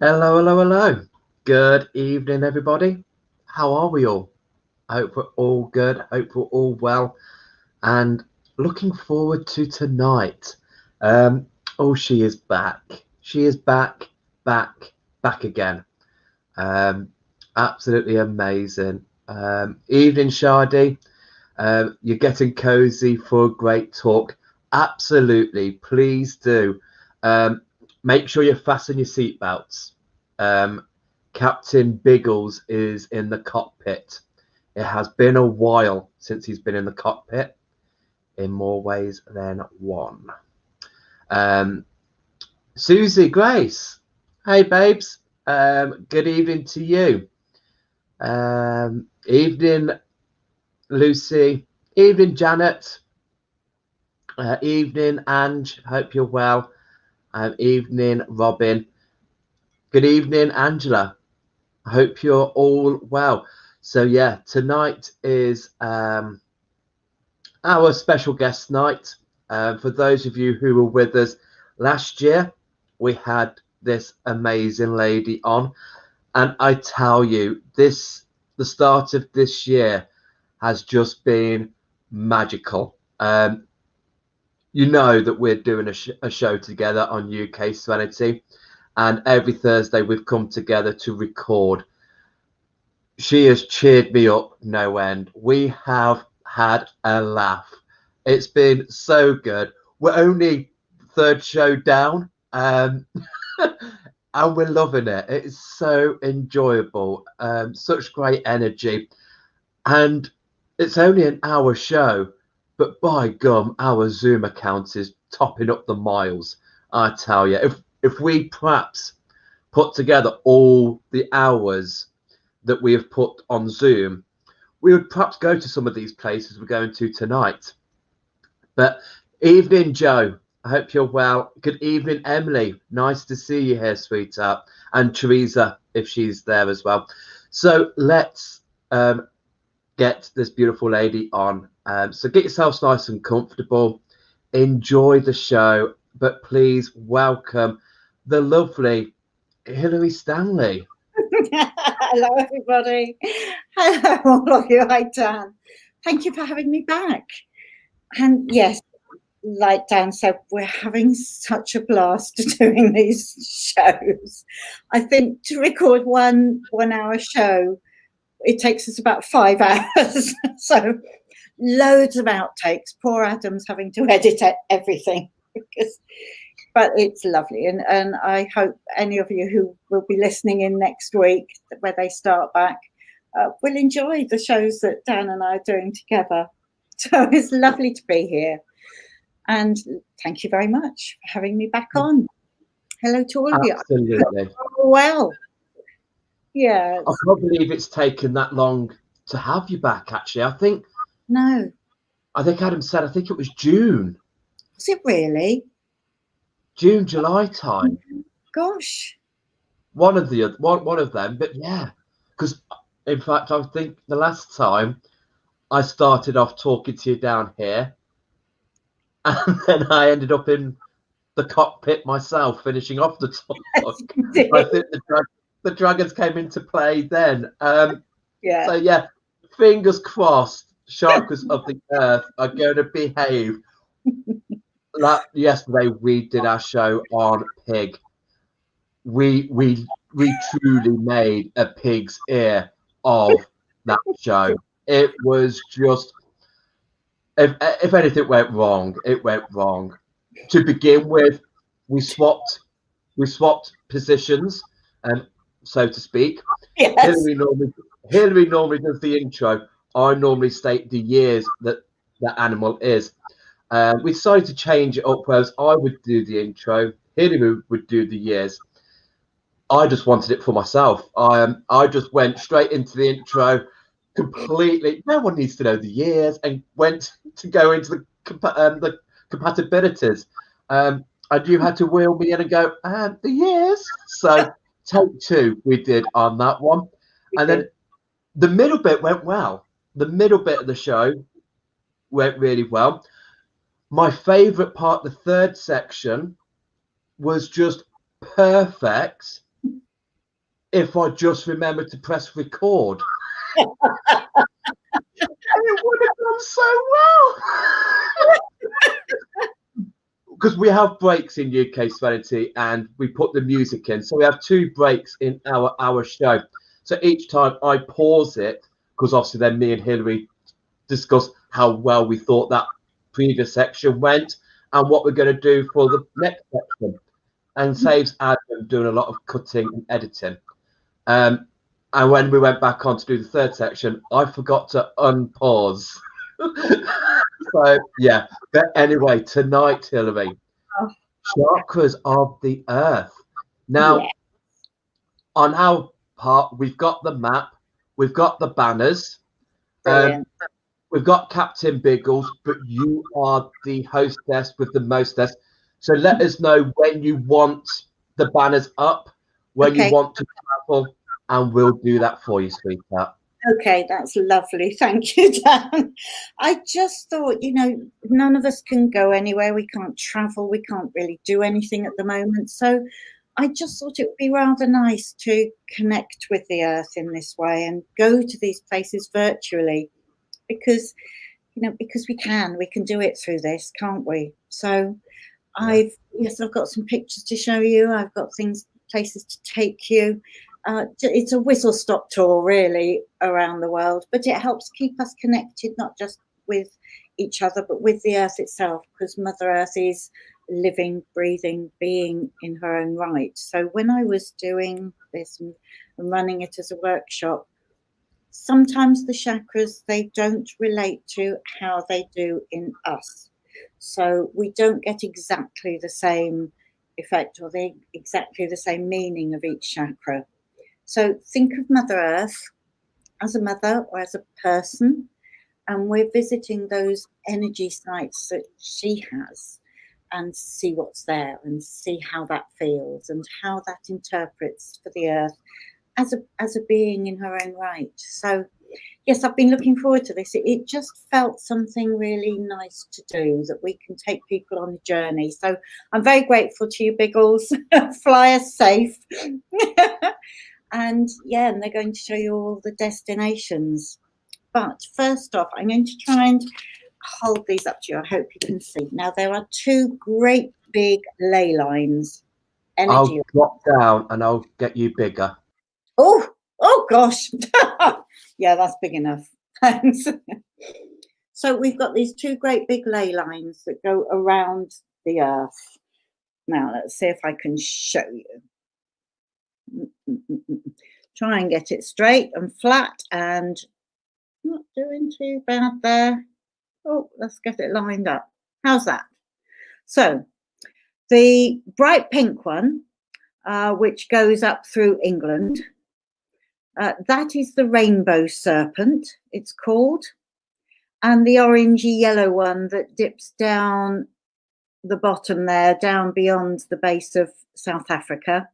Hello, hello, hello. Good evening, everybody. How are we all? I hope we're all good. Hope we're all well, and looking forward to tonight. Um, oh, she is back. She is back, back, back again. Um, Absolutely amazing. Evening, Shardy. You're getting cozy for a great talk. Absolutely, please do. Um, Make sure you fasten your seatbelts. Um, Captain Biggles is in the cockpit. It has been a while since he's been in the cockpit, in more ways than one. Um, Susie Grace, hey babes. Good evening to you. Evening, Lucy. Evening, Janet. Evening, Ange. Hope you're well. Evening, Robin. Good evening, Angela. I hope you're all well. So yeah, tonight is our special guest night. For those of you who were with us last year, we had this amazing lady on, and I tell you, the start of this year has just been magical. You know that we're doing a show together on UK Serenity, and every Thursday we've come together to record. She has cheered me up no end. We have had a laugh. It's been so good. We're only third show down, and we're loving it. It's so enjoyable, such great energy, and it's only an hour show, but by gum, our Zoom account is topping up the miles. I tell you, if we perhaps put together all the hours that we have put on Zoom, we would perhaps go to some of these places we're going to tonight. But evening, Joe. I hope you're well. Good evening, Emily. Nice to see you here, sweetheart. And Teresa, if she's there as well. So let's get this beautiful lady on. So get yourselves nice and comfortable. Enjoy the show. But please welcome the lovely Hilary Stanley. Hello, everybody. Hello, all of you. Hi, Dan. Thank you for having me back. And yes, like Dan said, we're having such a blast doing these shows. I think to record one hour show, it takes us about 5 hours. So loads of outtakes. Poor Adam's having to edit everything because but it's lovely, and I hope any of you who will be listening in next week, where they start back, will enjoy the shows that Dan and I are doing together. So it's lovely to be here, and thank you very much for having me back on. Hello to all of you. Absolutely. Well, yeah. I can't believe it's taken that long to have you back, actually. No. I think Adam said, I think it was June. Was it really? June, July time. Gosh. One of them, but yeah. Because in fact, I think the last time I started off talking to you down here, and then I ended up in the cockpit myself, finishing off the talk. I think the dragons came into play then. Yeah. So yeah, fingers crossed, sharks of the earth are going to behave. Yesterday we did our show on pig. We truly made a pig's ear of that show. It was just, if anything went wrong, it went wrong. To begin with, we swapped positions, so to speak. Yes. Hilary normally does the intro. I normally state the years that the animal is. We decided to change it up, whereas I would do the intro, Hilary would do the years. I just wanted it for myself. I just went straight into the intro, completely. No one needs to know the years, and went to go into the compatibilities. And you had to wheel me in and go, the years. So take two we did on that one, and then the middle bit went well. The middle bit of the show went really well. My favorite part, the third section, was just perfect. if I just remember to press record. And it would have gone so well. Because we have breaks in UK Serenity and we put the music in. So we have 2 breaks in our show. So each time I pause it, because obviously then me and Hilary discuss how well we thought that previous section went and what we're going to do for the next section. And saves Adam doing a lot of cutting and editing. And when we went back on to do the 3rd section, I forgot to unpause. So yeah, but anyway, tonight, Hilary, chakras of the earth. Now, on our part, we've got the map, we've got the banners, we've got Captain Biggles, but you are the hostess with the mostess. So let us know when you want the banners up, when you want to travel, and we'll do that for you, sweetheart. Okay, that's lovely. Thank you, Dan. I just thought, you know, none of us can go anywhere. We can't travel. We can't really do anything at the moment. So I just thought it would be rather nice to connect with the earth in this way and go to these places virtually because, you know, because we can do it through this, can't we? So I've got some pictures to show you. I've got places to take you. It's a whistle-stop tour, really, around the world, but it helps keep us connected, not just with each other, but with the earth itself, because Mother Earth is living, breathing being in her own right. So when I was doing this and running it as a workshop, sometimes the chakras, they don't relate to how they do in us. So we don't get exactly the same effect or exactly the same meaning of each chakra. So think of Mother Earth as a mother or as a person, and we're visiting those energy sites that she has and see what's there and see how that feels and how that interprets for the earth as a being in her own right. So yes, I've been looking forward to this. It just felt something really nice to do, that we can take people on a journey. So I'm very grateful to you, Biggles. Fly us safe. And yeah, and they're going to show you all the destinations. But first off, I'm going to try and hold these up to you. I hope you can see. Now, there are 2 great big ley lines. I'll drop down and I'll get you bigger. Oh gosh. Yeah, that's big enough. Thanks. So we've got these 2 great big ley lines that go around the earth. Now, let's see if I can show you. Try and get it straight and flat and not doing too bad there. Oh, let's get it lined up. How's that? So the bright pink one, which goes up through England, that is the rainbow serpent, it's called. And the orangey yellow one that dips down the bottom there, down beyond the base of South Africa,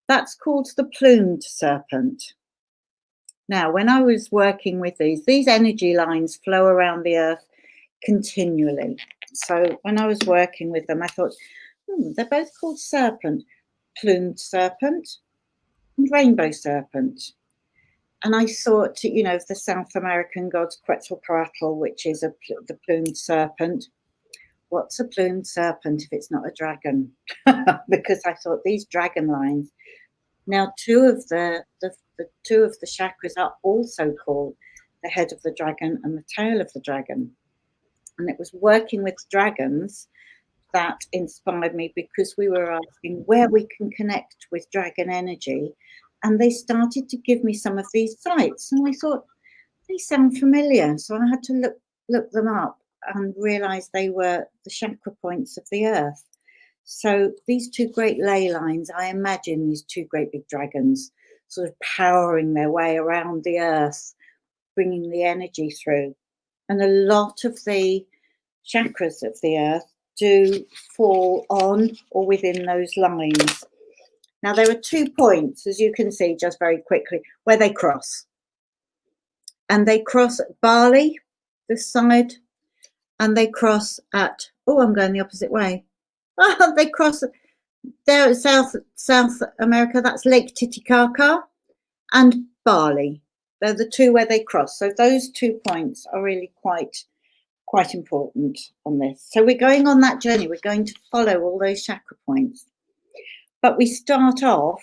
that's called the plumed serpent. Now, when I was working with these energy lines flow around the earth continually. So when I was working with them, I thought, they're both called serpent, plumed serpent and rainbow serpent. And I thought, you know, of the South American gods Quetzalcoatl, which is the plumed serpent. What's a plumed serpent if it's not a dragon? Because I thought these dragon lines. Now, 2 of the 2 of the chakras are also called the head of the dragon and the tail of the dragon. And it was working with dragons that inspired me, because we were asking where we can connect with dragon energy. And they started to give me some of these sites. And I thought, they sound familiar. So I had to look them up and realize they were the chakra points of the earth. So these 2 great ley lines, I imagine these 2 great big dragons sort of powering their way around the earth, bringing the energy through. And a lot of the chakras of the earth do fall on or within those lines. Now, there are 2 points, as you can see, just very quickly, where they cross. And they cross at Bali, this side, and they cross at, I'm going the opposite way. They cross there at South America, that's Lake Titicaca, and Bali. They're the two where they cross. So those 2 points are really quite important on this. So we're going on that journey. We're going to follow all those chakra points. But we start off,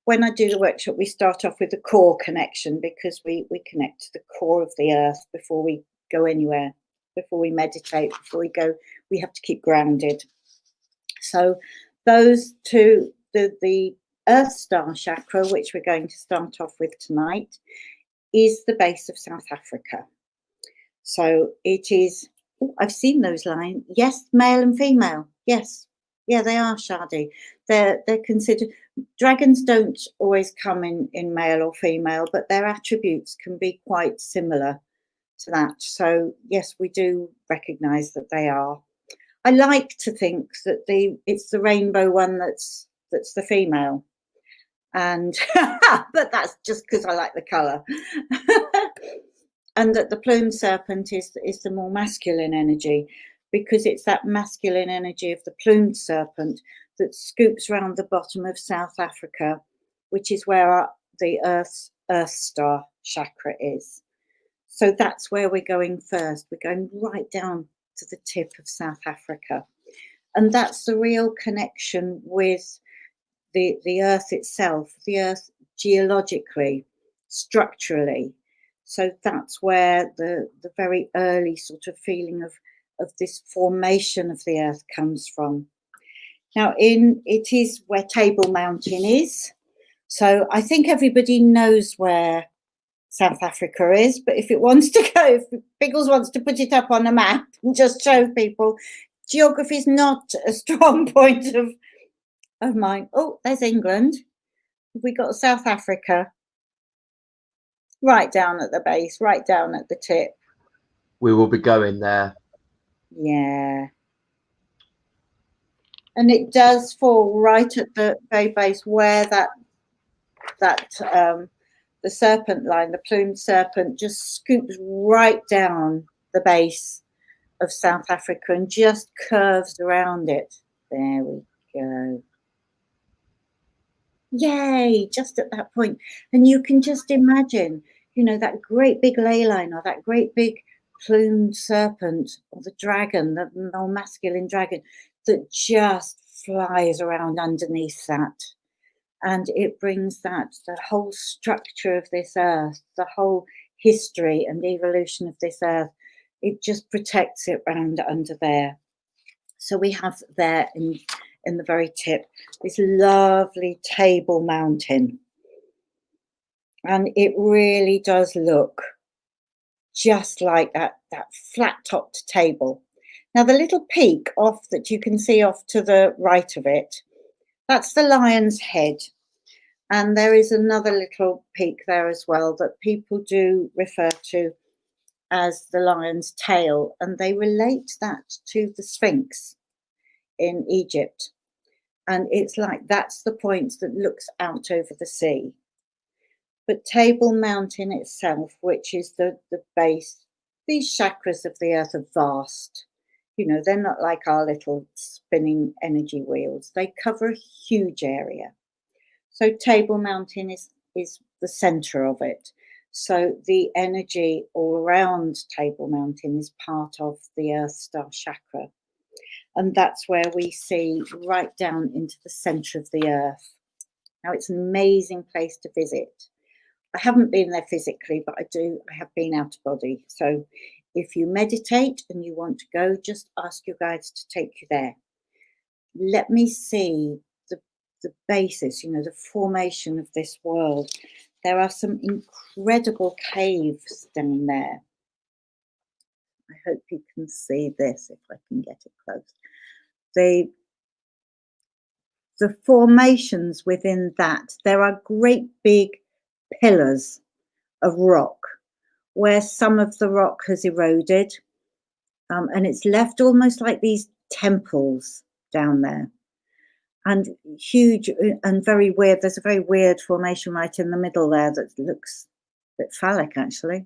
when I do the workshop, we start off with the core connection, because we connect to the core of the earth before we go anywhere, before we meditate, before we go, we have to keep grounded. So those two, the Earth Star chakra, which we're going to start off with tonight, is the base of South Africa. So it is, I've seen those lines. Yes, male and female. Yes. Yeah, they are, Shadi. They're considered, dragons don't always come in male or female, but their attributes can be quite similar to that. So yes, we do recognise that they are. I like to think that it's the rainbow one that's the female, and but that's just because I like the colour. And that the plumed serpent is the more masculine energy, because it's that masculine energy of the plumed serpent that scoops round the bottom of South Africa, which is where the Earth Star chakra is. So that's where we're going first. We're going right down to the tip of South Africa. And that's the real connection with the Earth itself, the Earth geologically, structurally. So that's where the very early sort of feeling of this formation of the Earth comes from. Now, it is where Table Mountain is. So I think everybody knows where South Africa is, but if it wants to go, if Biggles wants to put it up on a map and just show people, geography is not a strong point of mine. Oh, there's England. We got South Africa. Right down at the base, right down at the tip. We will be going there. Yeah. And it does fall right at the very base where the serpent line, the plumed serpent, just scoops right down the base of South Africa and just curves around it. There we go. Yay, just at that point. And you can just imagine, you know, that great big ley line, or that great big plumed serpent, or the dragon, the more masculine dragon, that just flies around underneath that. And it brings the whole structure of this earth, the whole history and evolution of this earth, it just protects it round under there. So we have there in the very tip this lovely Table Mountain, and it really does look just like that flat-topped table. Now the little peak off that you can see off to the right of it, that's the lion's head, and there is another little peak there as well that people do refer to as the lion's tail, and they relate that to the Sphinx in Egypt. And it's like that's the point that looks out over the sea. But Table Mountain itself, which is the base, these chakras of the earth are vast. You know, they're not like our little spinning energy wheels. They cover a huge area. So Table Mountain is the center of it. So the energy all around Table Mountain is part of the Earth Star chakra. And that's where we see right down into the center of the earth. Now, it's an amazing place to visit. I haven't been there physically, but I have been out of body. So if you meditate and you want to go, just ask your guides to take you there. Let me see the basis, you know, the formation of this world. There are some incredible caves down there. I hope you can see this if I can get it close. The formations within that, there are great big pillars of rock where some of the rock has eroded, and it's left almost like these temples down there, and huge and very weird. There's a very weird formation right in the middle there that looks a bit phallic actually.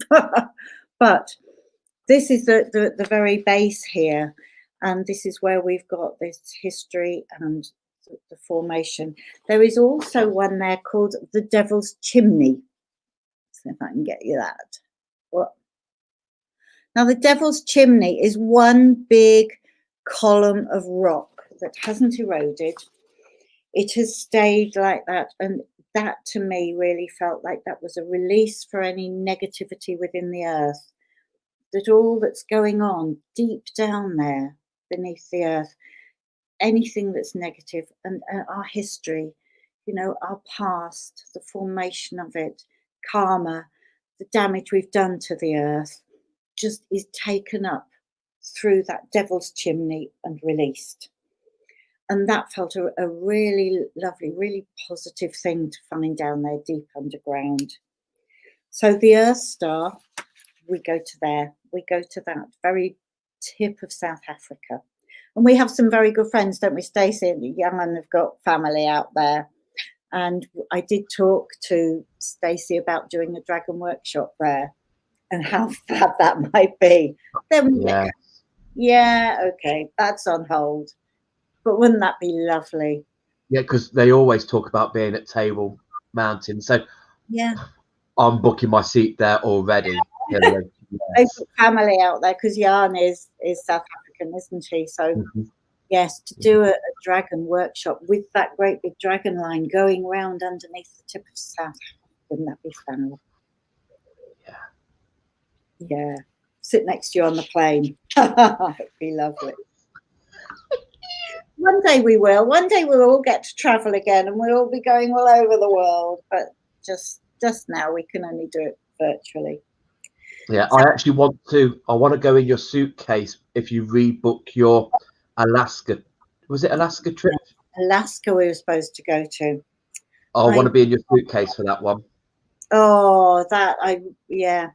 But this is the very base here, and this is where we've got this history and the formation. There is also one there called the Devil's Chimney. See if I can get you that. What? Now, the Devil's Chimney is one big column of rock that hasn't eroded. It has stayed like that, and that to me really felt like that was a release for any negativity within the earth. That all that's going on deep down there beneath the earth, anything that's negative, and our history, you know, our past, the formation of it, karma, the damage we've done to the earth, just is taken up through that Devil's Chimney and released. And that felt a really lovely, really positive thing to find down there deep underground. So the Earth Star, we go to there. We go to that very tip of South Africa. And we have some very good friends, don't we? Stacey and Jan have got family out there. And I did talk to Stacey about doing a dragon workshop there and how fab that might be. Then, yeah, okay, that's on hold. But wouldn't that be lovely? Yeah, because they always talk about being at Table Mountain. So yeah, I'm booking my seat there already. Hilary. They've got family out there because Jan is South African, isn't she? So yes, to do a dragon workshop with that great big dragon line going round underneath the tip of South Africa, wouldn't that be fun? Yeah. Sit next to you on the plane. It'd be lovely. One day we will. One day we'll all get to travel again, and we'll all be going all over the world. But just now, we can only do it virtually. Yeah, I actually want to. I want to go in your suitcase if you rebook your Alaska. Was it Alaska trip? Alaska, we were supposed to go to. I want to be in your suitcase for that one. Oh, yeah.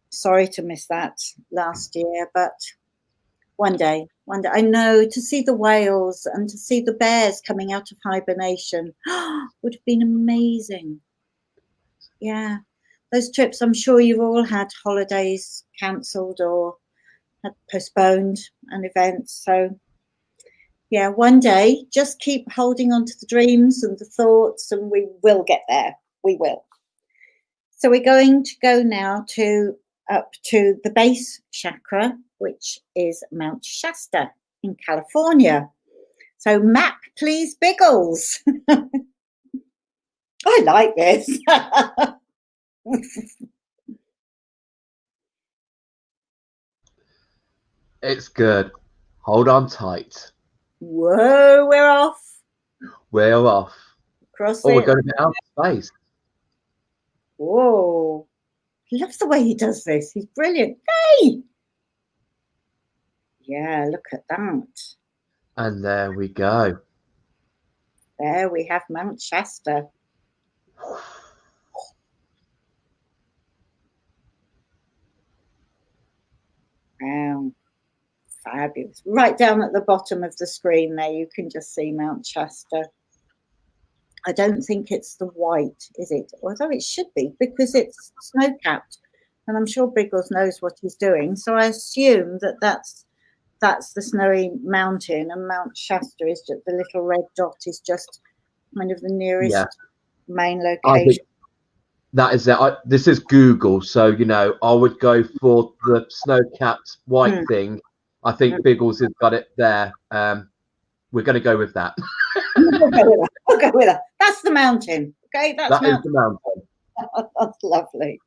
Sorry to miss that last year, but one day. I know, to see the whales and to see the bears coming out of hibernation would have been amazing. Yeah, those trips, I'm sure you've all had holidays cancelled or had postponed and events. So yeah, one day, just keep holding on to the dreams and the thoughts, and we will get there. We will. So we're going to go now up to the base chakra, which is Mount Shasta in California. So map, please, Biggles. I like this. It's good. Hold on tight. Whoa, we're off. We're off. Across we're going to be out of space. Whoa. He loves the way he does this. He's brilliant. Hey! Yeah, look at that. And there we go. There we have Mount Shasta. Wow. Fabulous. Right down at the bottom of the screen there, you can just see Mount Shasta. I don't think it's the white, is it? Although it should be, because it's snow-capped. And I'm sure Biggles knows what he's doing. So I assume that that's the snowy mountain, and Mount Shasta is just the little red dot is just kind of the nearest main location. That is it. This is Google, so you know I would go for the snow-capped white thing. I think Biggles has got it there. We're going to go with that. We'll go with that. That's the mountain. Okay, that is the mountain. That's lovely.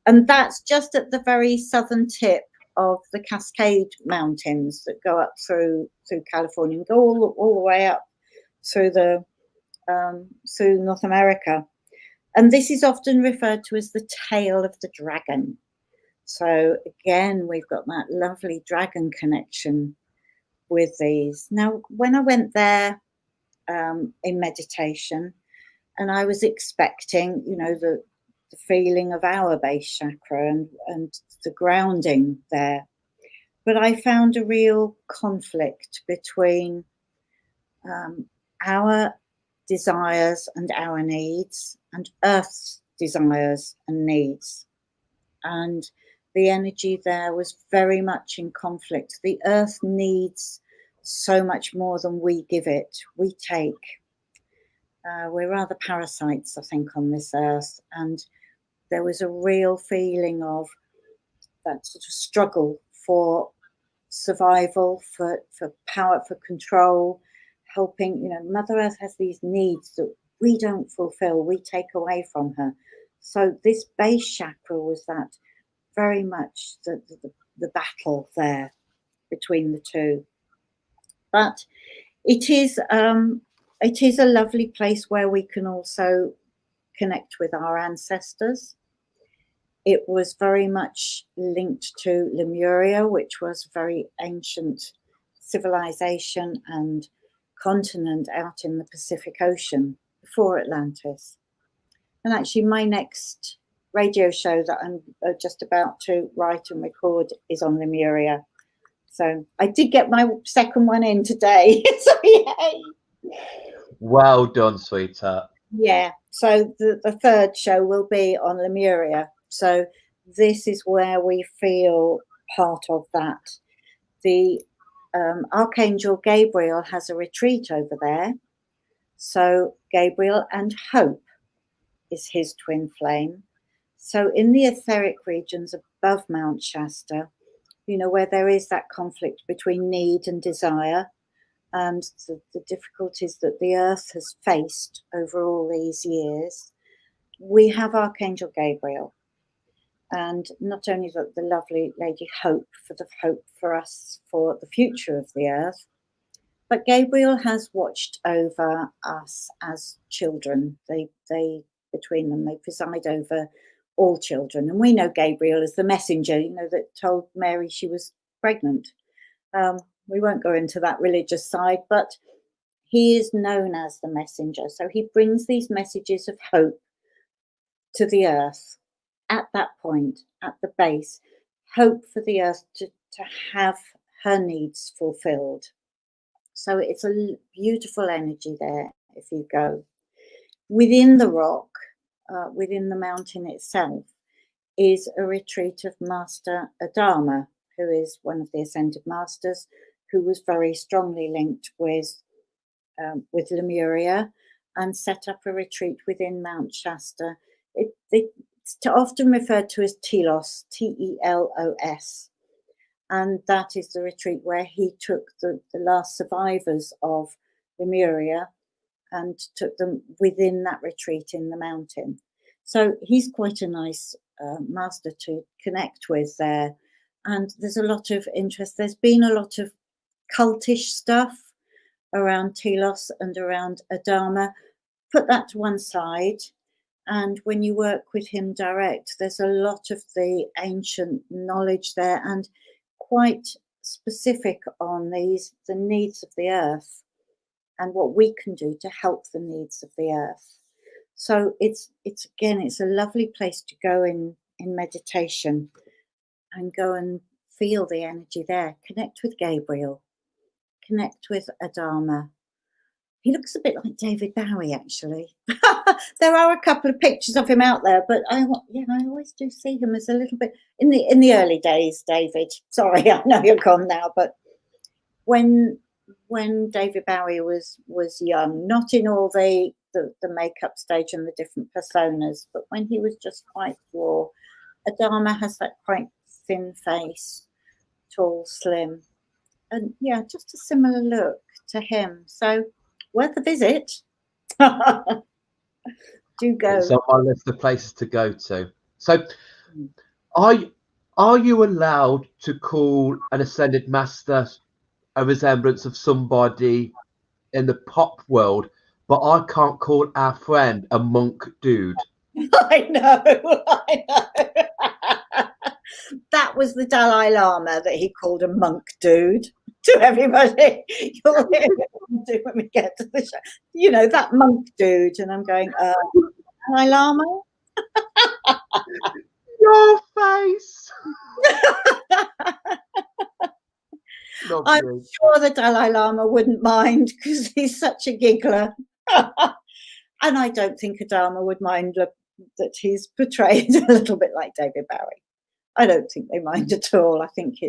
And that's just at the very southern tip of the Cascade Mountains that go up through California and go all the way up through through North America. And this is often referred to as the tail of the dragon. So again, we've got that lovely dragon connection with these. Now, when I went there in meditation, and I was expecting, you know, the feeling of our base chakra and the grounding there. But I found a real conflict between our desires and our needs and Earth's desires and needs. And the energy there was very much in conflict. The Earth needs so much more than we give it. We take. We're rather parasites, I think, on this earth, and there was a real feeling of that sort of struggle for survival, for power, for control, helping. Mother Earth has these needs that we don't fulfill, we take away from her. So this base chakra was that very much the battle there between the two. But it is a lovely place where we can also connect with our ancestors. It was very much linked to Lemuria, which was a very ancient civilization and continent out in the Pacific Ocean before Atlantis. And actually, my next radio show that I'm just about to write and record is on Lemuria. So I did get my second one in today. So yay! Well done, sweetheart. Yeah. So the third show will be on Lemuria. So this is where we feel part of that. The Archangel Gabriel has a retreat over there. So Gabriel and Hope is his twin flame. So in the etheric regions above Mount Shasta, where there is that conflict between need and desire, and the difficulties that the earth has faced over all these years, we have Archangel Gabriel. And not only the lovely Lady Hope for us for the future of the earth, but Gabriel has watched over us as children. They between them, they preside over all children. And we know Gabriel as the messenger, that told Mary she was pregnant. We won't go into that religious side, but he is known as the messenger. So he brings these messages of hope to the earth at that point, at the base, hope for the earth to have her needs fulfilled. So it's a beautiful energy there if you go. Within the rock, within the mountain itself, is a retreat of Master Adama, who is one of the Ascended Masters, who was very strongly linked with Lemuria and set up a retreat within Mount Shasta. It's often referred to as Telos, Telos, and that is the retreat where he took the last survivors of Lemuria and took them within that retreat in the mountain. So he's quite a nice master to connect with there. And there's a lot of interest. There's been a lot of cultish stuff around Telos and around Adama. Put that to one side. And when you work with him direct, there's a lot of the ancient knowledge there and quite specific on the needs of the earth and what we can do to help the needs of the earth. So it's a lovely place to go in meditation and go and feel the energy there. Connect with Gabriel, connect with Adama. He looks a bit like David Bowie, actually. There are a couple of pictures of him out there, but I always do see him as a little bit in the early days. David, sorry, I know you're gone now, but when David Bowie was young, not in all the makeup stage and the different personas, but when he was just quite raw, Adama has that quite thin face, tall, slim, and yeah, just a similar look to him. So worth a visit. Do go. It's on my list of places to go to. So, are you allowed to call an Ascended Master a resemblance of somebody in the pop world, but I can't call our friend a monk dude? I know. That was the Dalai Lama that he called a monk dude to everybody. You'll hear it when we get to the show. That monk dude. And I'm going, Dalai Lama? Your face. I'm sure the Dalai Lama wouldn't mind because he's such a giggler. And I don't think Adama would mind that he's portrayed a little bit like David Bowie. I don't think they mind at all. I think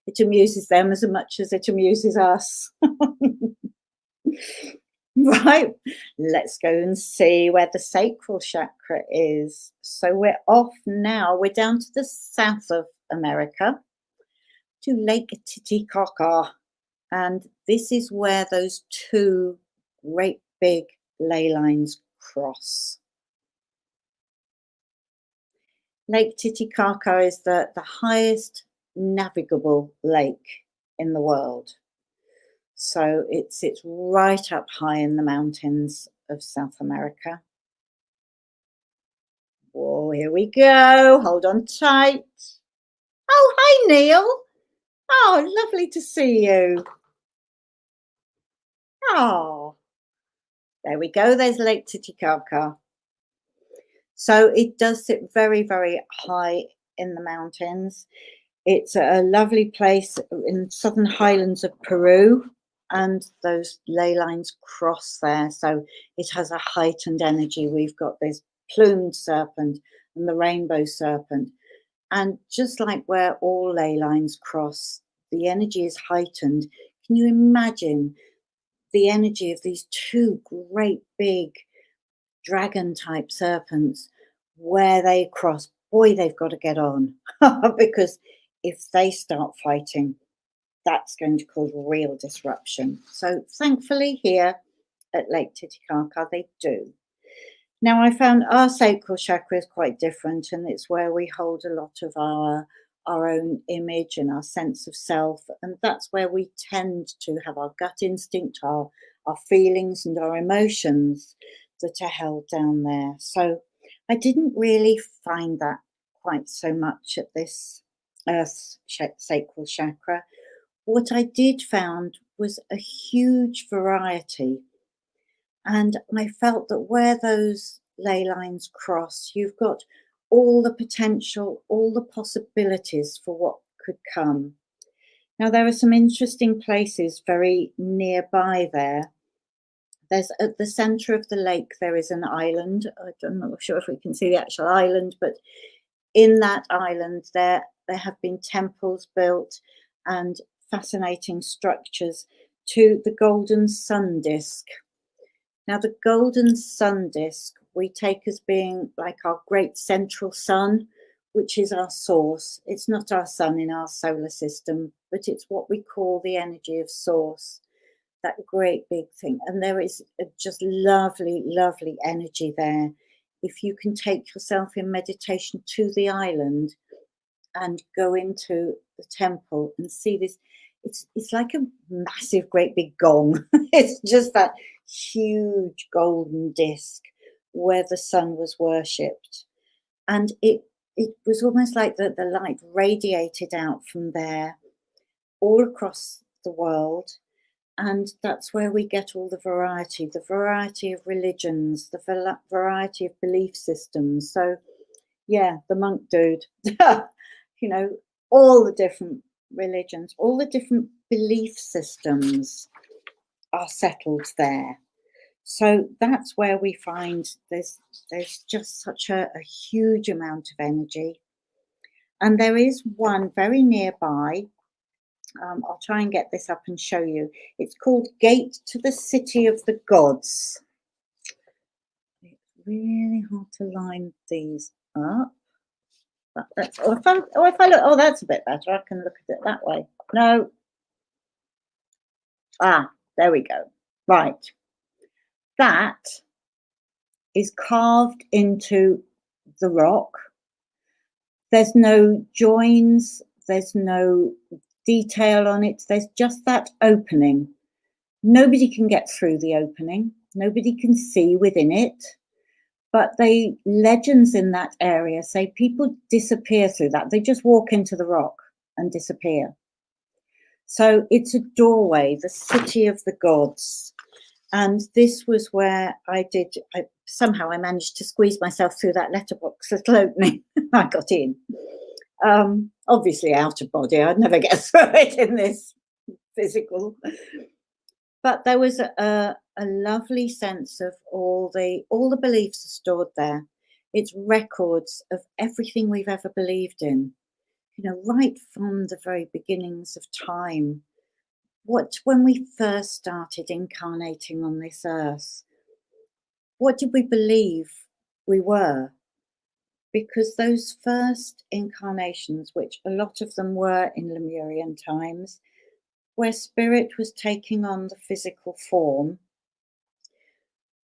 It amuses them as much as it amuses us. Right, let's go and see where the sacral chakra is. So we're off now. We're down to the south of America, to Lake Titicaca. And this is where those two great big ley lines cross. Lake Titicaca is the highest navigable lake in the world. So it sits right up high in the mountains of South America. Whoa, here we go. Hold on tight. Oh, hi, Neil. Oh, lovely to see you. Oh, there we go. There's Lake Titicaca. So it does sit very, very high in the mountains. It's a lovely place in southern highlands of Peru, and those ley lines cross there. So it has a heightened energy. We've got this plumed serpent and the rainbow serpent. And just like where all ley lines cross, the energy is heightened. Can you imagine the energy of these two great big dragon type serpents where they cross? Boy, they've got to get on because if they start fighting, that's going to cause real disruption. So thankfully here at Lake Titicaca, they do. Now I found our sacral chakra is quite different, and it's where we hold a lot of our own image and our sense of self. And that's where we tend to have our gut instinct, our feelings and our emotions that are held down there. So I didn't really find that quite so much at this Earth's sacral chakra. What I did found was a huge variety. And I felt that where those ley lines cross, you've got all the potential, all the possibilities for what could come. Now, there are some interesting places very nearby there. There's at the center of the lake, there is an island. I'm not sure if we can see the actual island, but in that island, there have been temples built and fascinating structures to the golden sun disk. Now, the golden sun disk we take as being like our great central sun, which is our source. It's not our sun in our solar system, but it's what we call the energy of source, that great big thing. And there is a just lovely, lovely energy there. If you can take yourself in meditation to the island and go into the temple and see this, it's like a massive, great big gong. It's just that huge golden disc where the sun was worshipped. And it was almost like the light radiated out from there all across the world. And that's where we get all the variety of religions, the variety of belief systems. So, yeah, the monk dude, you know, all the different religions, all the different belief systems are settled there. So that's where we find there's just such a huge amount of energy. And there is one very nearby. I'll try and get this up and show you. It's called Gate to the City of the Gods. It's really hard to line these up. But that's, if I look, oh, that's a bit better. I can look at it that way. No. Ah, there we go. Right. That is carved into the rock. There's no joins. There's no detail on it. There's just that opening. Nobody can get through the opening. Nobody can see within it. But legends in that area say people disappear through that. They just walk into the rock and disappear. So it's a doorway, the city of the gods. And this was where somehow I managed to squeeze myself through that letterbox at opening. I got in. Obviously out of body. I'd never get through it in this physical. But there was a lovely sense of all the beliefs are stored there. It's records of everything we've ever believed in. right from the very beginnings of time, when we first started incarnating on this earth, what did we believe we were? Because those first incarnations, which a lot of them were in Lemurian times, where spirit was taking on the physical form,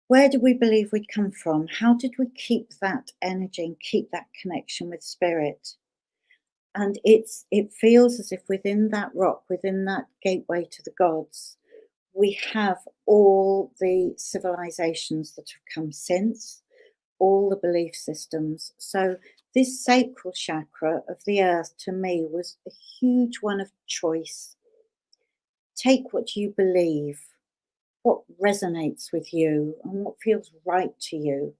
where did we believe we'd come from? How did we keep that energy and keep that connection with spirit? And it feels as if within that rock, within that gateway to the gods, we have all the civilizations that have come since, all the belief systems. So this sacral chakra of the earth to me was a huge one of choice. Take what you believe, what resonates with you, and what feels right to you.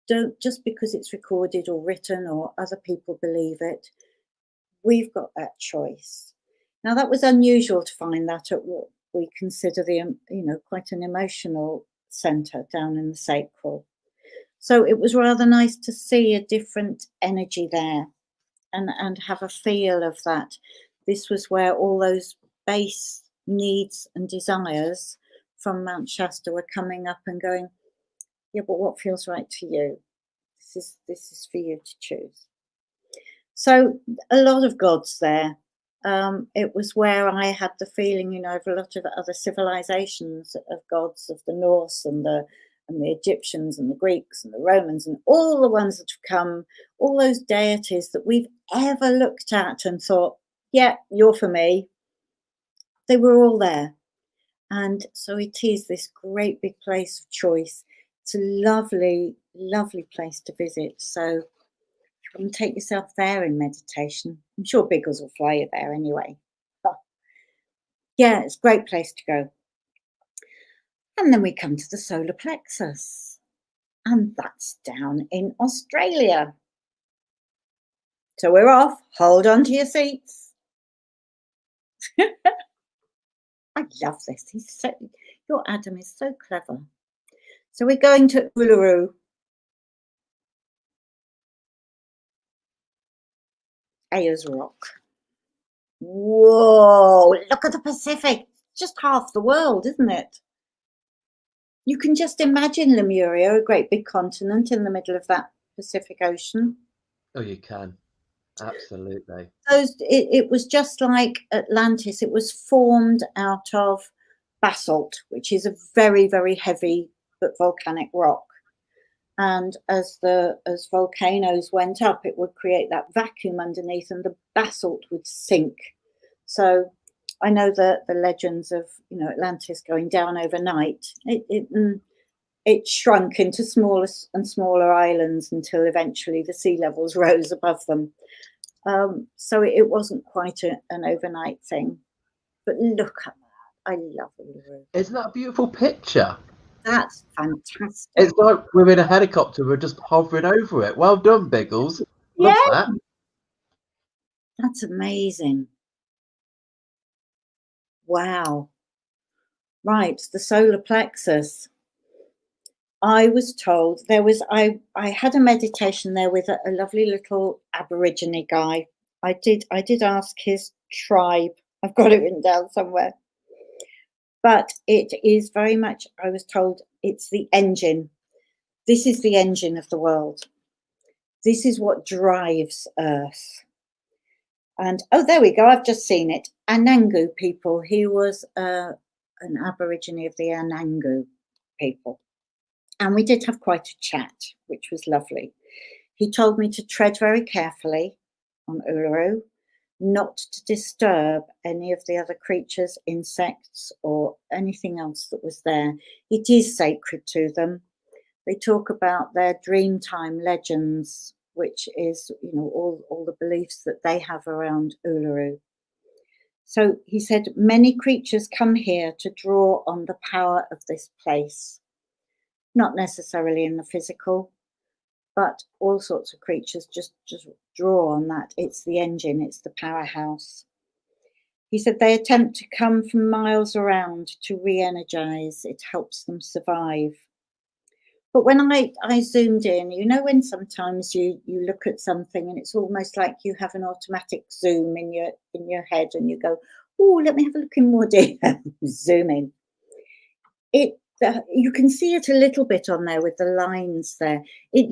Don't, just because it's recorded or written or other people believe it, we've got that choice. Now, that was unusual to find that at what we consider quite an emotional center down in the sacral. So it was rather nice to see a different energy there and have a feel of that. This was where all those base needs and desires from Mount Shasta were coming up and going, yeah, but what feels right to you? This is for you to choose. So a lot of gods there. It was where I had the feeling, of a lot of other civilizations of gods of the Norse and the Egyptians and the Greeks and the Romans and all the ones that have come, all those deities that we've ever looked at and thought, yeah, you're for me. They were all there. And so it is this great big place of choice. It's a lovely, lovely place to visit. So you can take yourself there in meditation. I'm sure Biggles will fly you there anyway. But yeah, it's a great place to go. And then we come to the solar plexus, and that's down in Australia. So we're off. Hold on to your seats. I love this. Your Adam is so clever. So we're going to Uluru. Ayers Rock. Whoa, look at the Pacific. Just half the world, isn't it? You can just imagine Lemuria, a great big continent in the middle of that Pacific Ocean. Oh, you can. Absolutely. It was just like Atlantis. It was formed out of basalt, which is a very, very heavy but volcanic rock. And as volcanoes went up, it would create that vacuum underneath, and the basalt would sink. So I know the legends of Atlantis going down overnight. It shrunk into smaller and smaller islands until eventually the sea levels rose above them. So it wasn't quite an overnight thing. But look at that. I love Uluru. Isn't that a beautiful picture? That's fantastic. It's like we're in a helicopter, we're just hovering over it. Well done, Biggles. Love that. That's amazing. Wow. Right, the solar plexus. I was told I had a meditation there with a lovely little Aborigine guy. I did ask his tribe. I've got it written down somewhere. But it is very much, I was told, it's the engine. This is the engine of the world. This is what drives Earth. And, oh, there we go. I've just seen it. Anangu people. He was an Aborigine of the Anangu people. And we did have quite a chat, which was lovely. He told me to tread very carefully on Uluru, not to disturb any of the other creatures, insects, or anything else that was there. It is sacred to them. They talk about their Dreamtime legends, which is, all the beliefs that they have around Uluru. So he said, many creatures come here to draw on the power of this place. Not necessarily in the physical, but all sorts of creatures just draw on that. It's the engine, it's the powerhouse. He said they attempt to come from miles around to re-energize. It helps them survive. But when I zoomed in, you know, when sometimes you look at something and it's almost like you have an automatic zoom in your head and you go, oh, let me have a look in more detail. Zoom in. You can see it a little bit on there with the lines there. It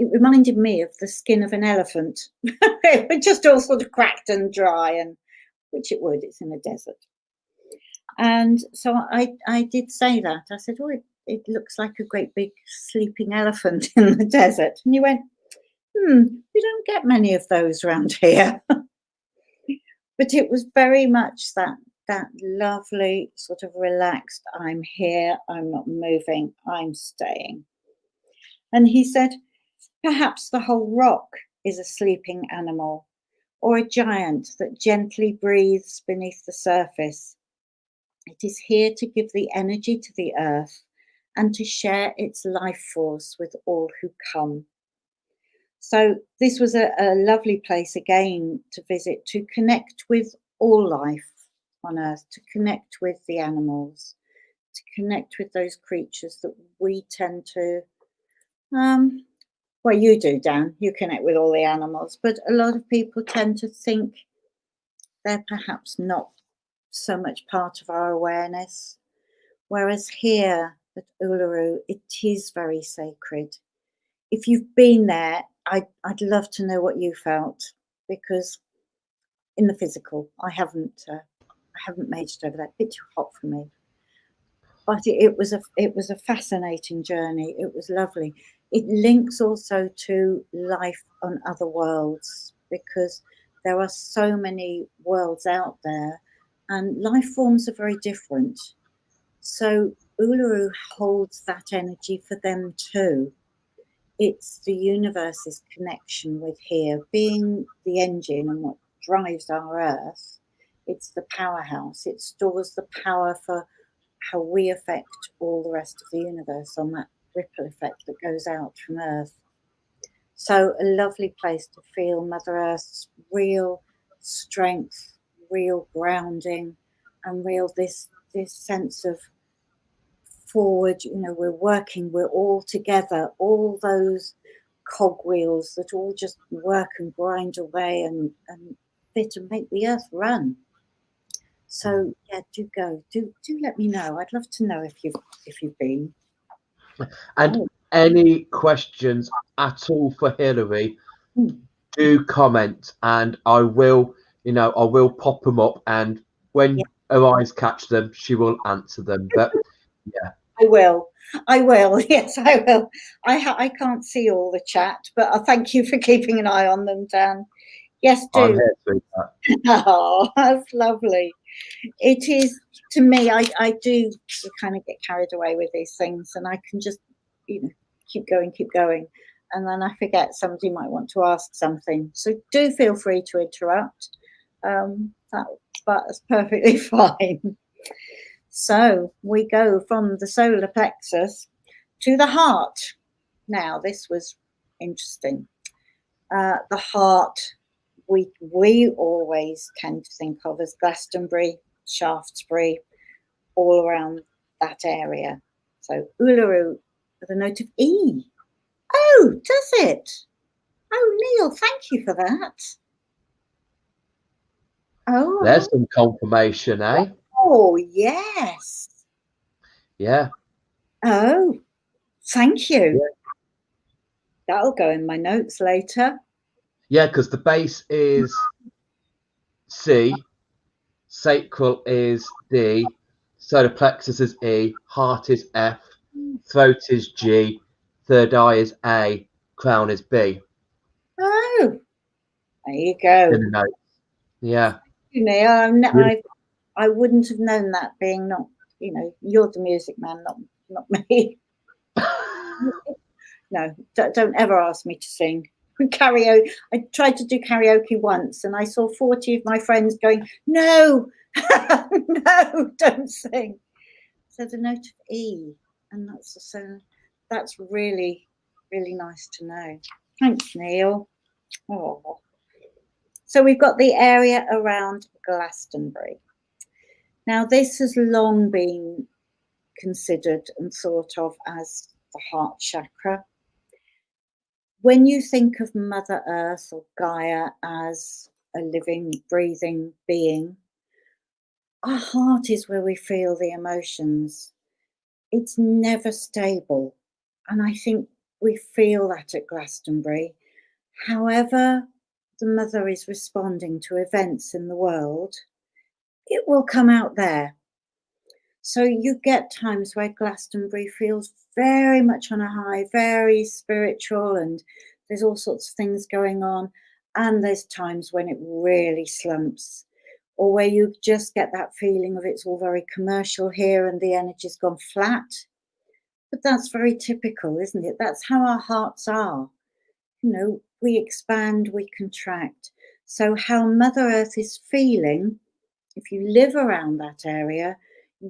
reminded me of the skin of an elephant. It was just all sort of cracked and dry, and which it would. It's in a desert. And so I did say that. I said, oh, it looks like a great big sleeping elephant in the desert. And he went, we don't get many of those around here. But it was very much that lovely sort of relaxed, I'm here, I'm not moving, I'm staying. And he said, perhaps the whole rock is a sleeping animal, or a giant that gently breathes beneath the surface. It is here to give the energy to the earth and to share its life force with all who come. So this was a lovely place again to visit, to connect with all life on earth, to connect with the animals, to connect with those creatures that we tend to, well, you do, Dan, you connect with all the animals, but a lot of people tend to think they're perhaps not so much part of our awareness. Whereas here at Uluru, it is very sacred. If you've been there, I'd love to know what you felt, because in the physical, I haven't made it over there. A bit too hot for me. But it was a fascinating journey. It was lovely. It links also to life on other worlds, because there are so many worlds out there and life forms are very different. So Uluru holds that energy for them too. It's the universe's connection with here, being the engine and what drives our earth. It's the powerhouse. It stores the power for how we affect all the rest of the universe on that ripple effect that goes out from Earth. So a lovely place to feel Mother Earth's real strength, real grounding, and real this sense of forward, you know, we're working, we're all together, all those cogwheels that all just work and grind away and fit and make the earth run. So yeah, do go. Do let me know. I'd love to know if you've been. And any questions at all for Hilary, do comment, and I will pop them up, and when her eyes catch them, she will answer them. But yeah, I will. Yes, I will. I can't see all the chat, but I thank you for keeping an eye on them, Dan. Yes, do. I'm here to do that. Oh, that's lovely. It is, to me, I do kind of get carried away with these things, and I can just, keep going. And then I forget somebody might want to ask something. So do feel free to interrupt. That's perfectly fine. So we go from the solar plexus to the heart. Now, this was interesting. The heart, we always tend to think of as Glastonbury, Shaftesbury, all around that area. So Uluru with a note of E. Oh, does it? Oh, Neil, thank you for that. Oh, there's some confirmation, eh? Oh, yes. Yeah. Oh, thank you. Yeah. That'll go in my notes later. Yeah, because the base is C, sacral is D, solar plexus is E, heart is F, throat is G, third eye is A, crown is B. Oh, there you go. In the notes. Yeah. You know, I wouldn't have known that, being not, you're the music man, not me. No, don't ever ask me to sing. Karaoke. I tried to do karaoke once, and I saw 40 of my friends going, "No, no, don't sing." So the note of E, and that's really, really nice to know. Thanks, Neil. Oh. So we've got the area around Glastonbury. Now, this has long been considered and thought of as the heart chakra. When you think of Mother Earth or Gaia as a living, breathing being, our heart is where we feel the emotions. It's never stable. And I think we feel that at Glastonbury. However, the mother is responding to events in the world, it will come out there. So you get times where Glastonbury feels very much on a high, very spiritual, and there's all sorts of things going on. And there's times when it really slumps, or where you just get that feeling of it's all very commercial here and the energy's gone flat. But that's very typical, isn't it? That's how our hearts are. You know, we expand, we contract. So how Mother Earth is feeling, if you live around that area,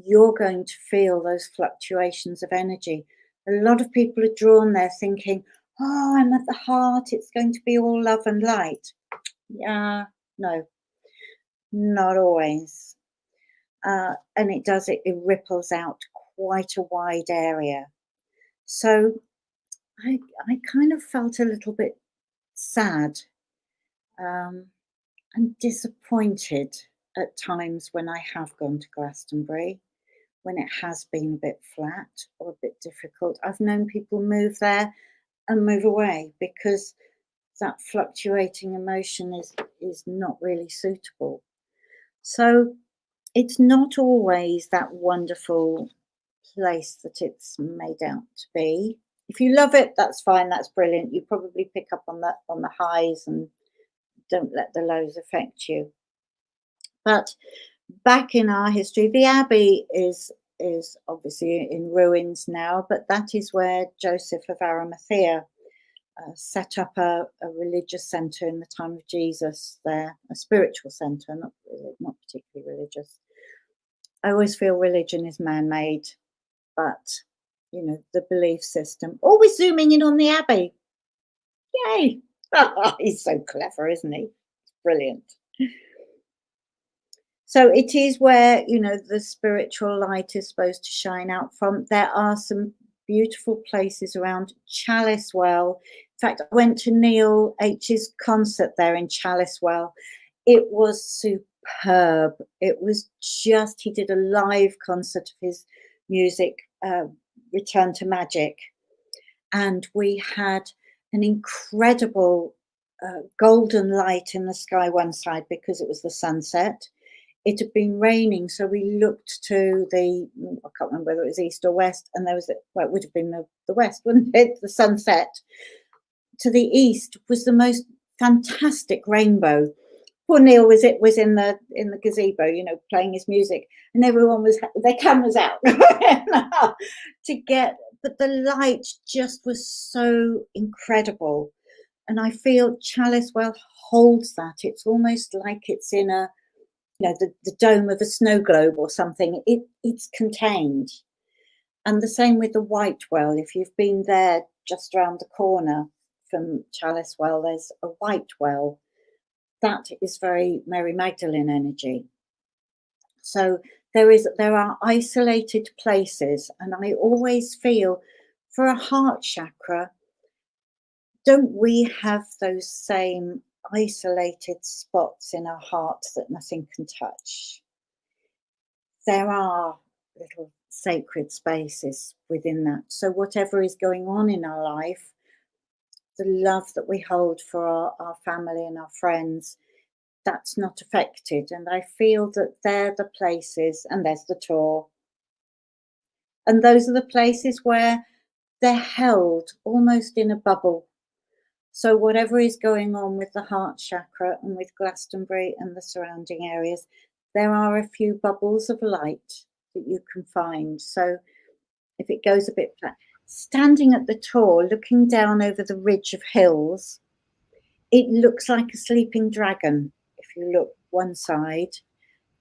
you're going to feel those fluctuations of energy. A lot of people are drawn there thinking, oh, I'm at the heart, it's going to be all love and light. Yeah, no, not always. And it ripples out quite a wide area. So I kind of felt a little bit sad and disappointed at times when I have gone to Glastonbury, when it has been a bit flat or a bit difficult. I've known people move there and move away because that fluctuating emotion is not really suitable. So it's not always that wonderful place that it's made out to be. If you love it, that's fine, that's brilliant. You probably pick up on the highs and don't let the lows affect you. But back in our history, the Abbey is obviously in ruins now, but that is where Joseph of Arimathea set up a religious centre in the time of Jesus there, a spiritual centre, not particularly religious. I always feel religion is man-made, but, you know, the belief system. Always zooming in on the Abbey. Yay! He's so clever, isn't he? Brilliant. So it is where, you know, the spiritual light is supposed to shine out from. There are some beautiful places around Chalicewell. In fact, I went to Neil H's concert there in Chalicewell. It was superb. It was just, he did a live concert of his music, Return to Magic. And we had an incredible golden light in the sky one side because it was the sunset. It had been raining, so we looked to I can't remember whether it was east or west, and there was, well, it would have been the west, wouldn't it? The sunset. To the east was the most fantastic rainbow. Poor Neil was in the gazebo, you know, playing his music, and everyone was their cameras out to get, but the light just was so incredible. And I feel Chalicewell holds that. It's almost like it's in a, you know, the dome of a snow globe or something. It's contained. And the same with the White Well. If you've been there, just around the corner from Chalicewell, there's a White Well. That is very Mary Magdalene energy. So there are isolated places, and I always feel for a heart chakra, don't we have those same isolated spots in our hearts that nothing can touch? There are little sacred spaces within that. So whatever is going on in our life, the love that we hold for our family and our friends, that's not affected. And I feel that they're the places, and there's the tour. And those are the places where they're held almost in a bubble. So whatever is going on with the heart chakra and with Glastonbury and the surrounding areas, there are a few bubbles of light that you can find. So if it goes a bit flat, standing at the tour, looking down over the ridge of hills, it looks like a sleeping dragon if you look one side.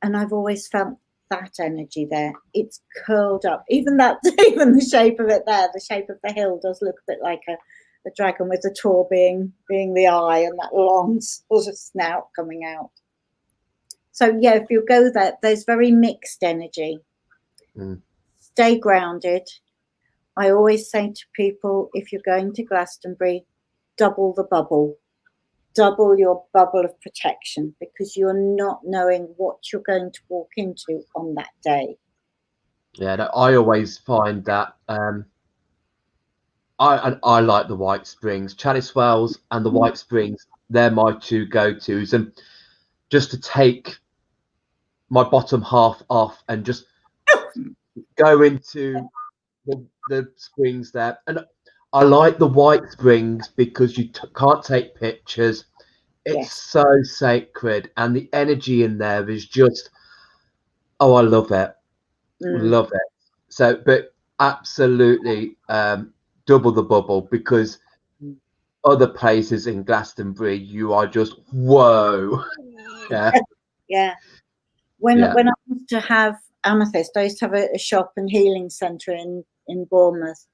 And I've always felt that energy there. It's curled up. Even the shape of it there, the shape of the hill does look a bit like a dragon, with the tour being the eye and that long sort of snout coming out. So yeah, if you go there, there's very mixed energy. Stay grounded. I always say to people, if you're going to Glastonbury, double the bubble. Double your bubble of protection, because you're not knowing what you're going to walk into on that day. Yeah, no, I always find that I like the White Springs, Chalice Wells, and the White Springs. They're my two go-tos, and just to take my bottom half off and just go into the springs there. And I like the White Springs because you can't take pictures. It's Yes. so sacred, and the energy in there is just, oh, I love it. Love it. So, but absolutely double the bubble, because other places in Glastonbury, you are just, whoa. Yeah. Yeah. When Yeah. I used to have Amethyst, I used to have a shop and healing centre in Bournemouth.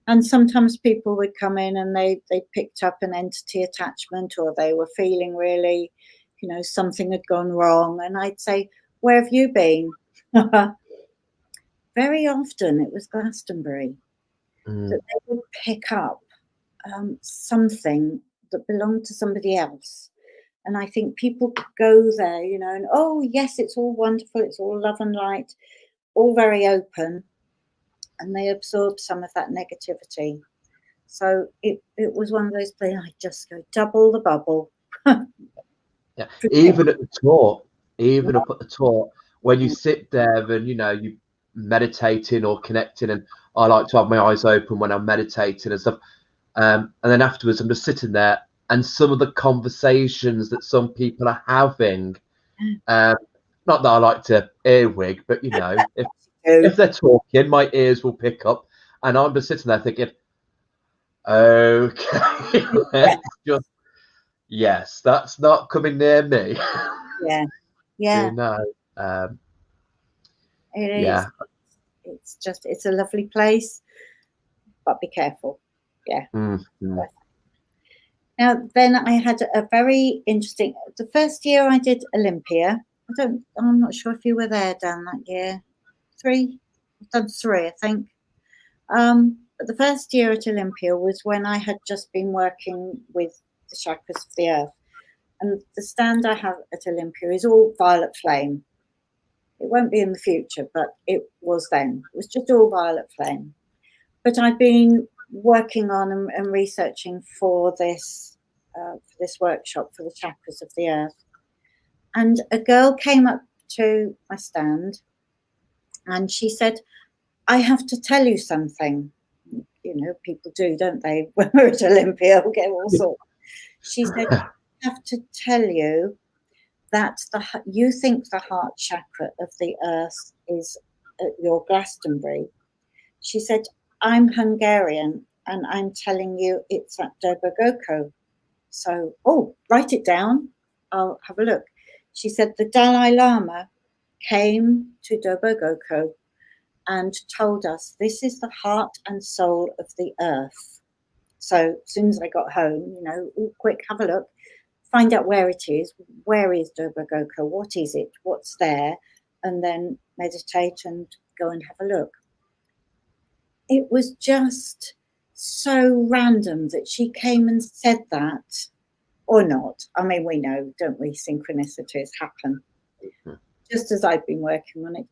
And sometimes people would come in and they picked up an entity attachment, or they were feeling really, something had gone wrong. And I'd say, where have you been? Very often it was Glastonbury, that they would pick up something that belonged to somebody else. And I think people go there, and oh yes, it's all wonderful, it's all love and light, all very open, and they absorb some of that negativity. So it was one of those places I just go double the bubble. Yeah. Even at the tour, even up at the tour, when you sit there and you meditating or connecting, and I like to have my eyes open when I'm meditating and stuff. And then afterwards, I'm just sitting there, and some of the conversations that some people are having, not that I like to earwig, but if they're talking, my ears will pick up, and I'm just sitting there thinking, okay, let's just, yes, that's not coming near me. Yeah. It is. Yeah. It's a lovely place, but be careful. Yeah. Now, then I had a very interesting, the first year I did Olympia. I'm not sure if you were there, Dan, that year. 3? I've done 3, I think. But the first year at Olympia was when I had just been working with the chakras of the earth. And the stand I have at Olympia is all violet flame. It won't be in the future, but it was then. It was just all violet flame. But I've been working on and researching for this workshop for the chakras of the earth. And a girl came up to my stand and she said, I have to tell you something. People do, don't they? When we're at Olympia, we'll get all sorts. She said, I have to tell you that you think the heart chakra of the earth is at your Glastonbury. She said, I'm Hungarian and I'm telling you it's at Dobogoko. So, write it down. I'll have a look. She said the Dalai Lama came to Dobogoko and told us this is the heart and soul of the earth. So as soon as I got home, quick, have a look, find out where it is. Where is Dobogoko? What is it? What's there? And then meditate and go and have a look. It was just so random that she came and said that, or not. I mean, we know, don't we, synchronicities happen. Just as I've been working on it.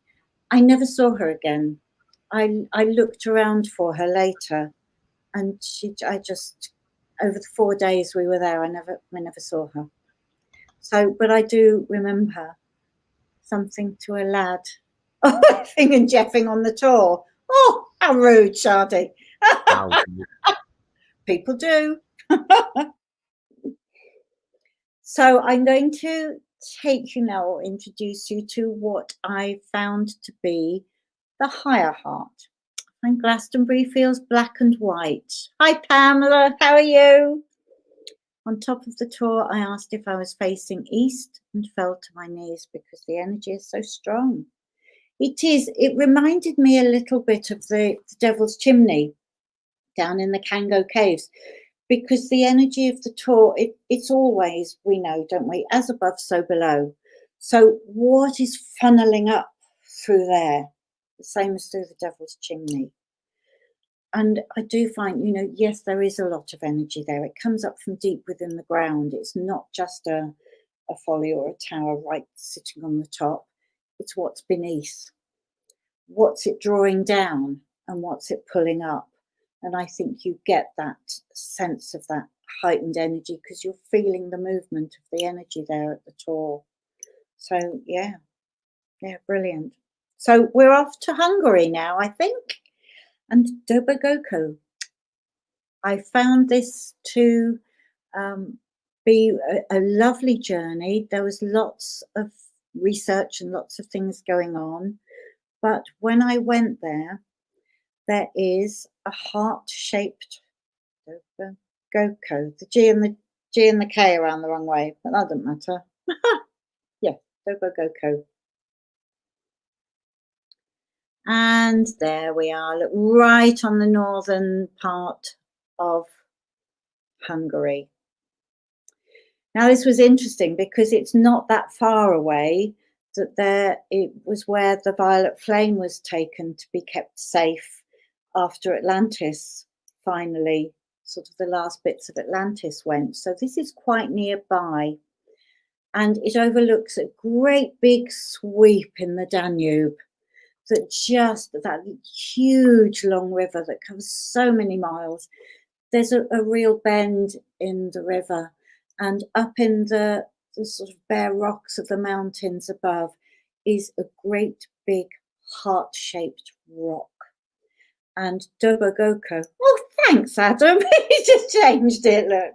I never saw her again. I looked around for her later, and I just, over the 4 days we were there, I never saw her. So, but I do remember something to a lad, effing and jeffing on the tour. Oh, how rude, Shardy. People do. So I'm going to take you now, or introduce you to what I found to be the higher heart. And Glastonbury feels black and white. Hi, Pamela. How are you? On top of the tour, I asked if I was facing east and fell to my knees because the energy is so strong. It is. It reminded me a little bit of the Devil's Chimney down in the Kango Caves, because the energy of the tour, it's always, we know, don't we, as above, so below. So what is funneling up through there? The same as through the Devil's Chimney. And I do find, yes, there is a lot of energy there. It comes up from deep within the ground. It's not just a folly or a tower right sitting on the top. It's what's beneath. What's it drawing down and what's it pulling up? And I think you get that sense of that heightened energy because you're feeling the movement of the energy there at the tor. So yeah, brilliant. So we're off to Hungary now, I think, and Dobogoko. I found this to be a lovely journey. There was lots of research and lots of things going on. But when I went there, there is a heart-shaped Dobogoko. The G and the K are around the wrong way, but that doesn't matter. Yeah, Dobogoko. And there we are, look, right on the northern part of Hungary. Now, this was interesting because it's not that far away that it was where the violet flame was taken to be kept safe after Atlantis finally, sort of the last bits of Atlantis went. So this is quite nearby, and it overlooks a great big sweep in the Danube. That huge long river that covers so many miles. There's a real bend in the river, and up in the sort of bare rocks of the mountains above is a great big heart-shaped rock. And Dobogoko. Oh, thanks, Adam. You just changed it. Look.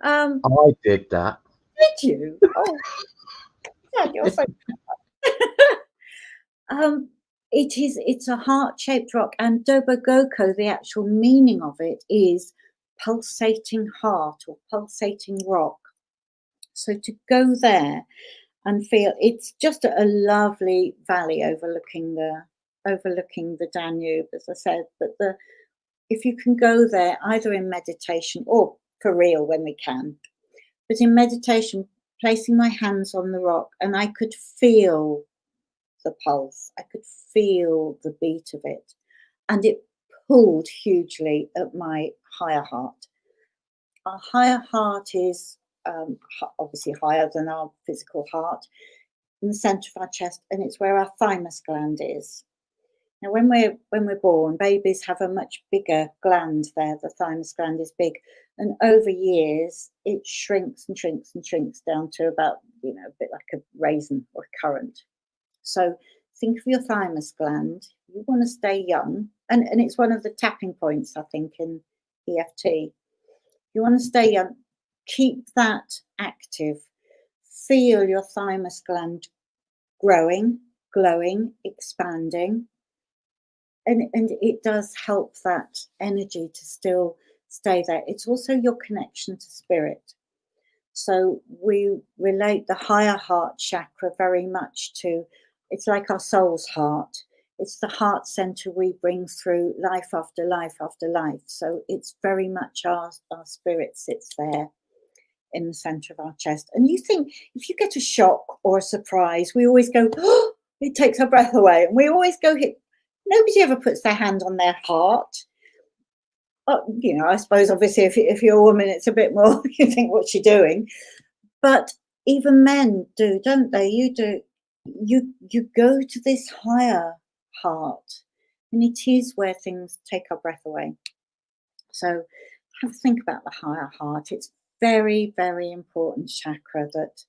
I did that. Did you? Oh, Dad, you're so. It's a heart-shaped rock, and Dobogoko, the actual meaning of it is pulsating heart or pulsating rock. So to go there and feel, it's just a lovely valley overlooking the Danube, as I said. But if you can go there either in meditation or for real when we can, but in meditation, placing my hands on the rock, and I could feel the pulse. I could feel the beat of it, and it pulled hugely at my higher heart. Our higher heart is obviously higher than our physical heart, in the center of our chest, and it's where our thymus gland is. Now, when we're born, babies have a much bigger gland there. The thymus gland is big, and over years it shrinks and shrinks and shrinks down to about a bit like a raisin or a currant. So think of your thymus gland. You want to stay young, and it's one of the tapping points, I think, in EFT. You want to stay young, keep that active. Feel your thymus gland growing, glowing, expanding. And it does help that energy to still stay there. It's also your connection to spirit. So we relate the higher heart chakra very much to, it's like our soul's heart. It's the heart center we bring through life after life after life. So it's very much our spirit sits there in the center of our chest. And you think, if you get a shock or a surprise, we always go, oh, it takes our breath away. And we always go, nobody ever puts their hand on their heart. I suppose obviously if you're a woman, it's a bit more, you think, what's she doing? But even men do, don't they? You do. You go to this higher heart, and it is where things take our breath away. So have a think about the higher heart. It's very, very important chakra that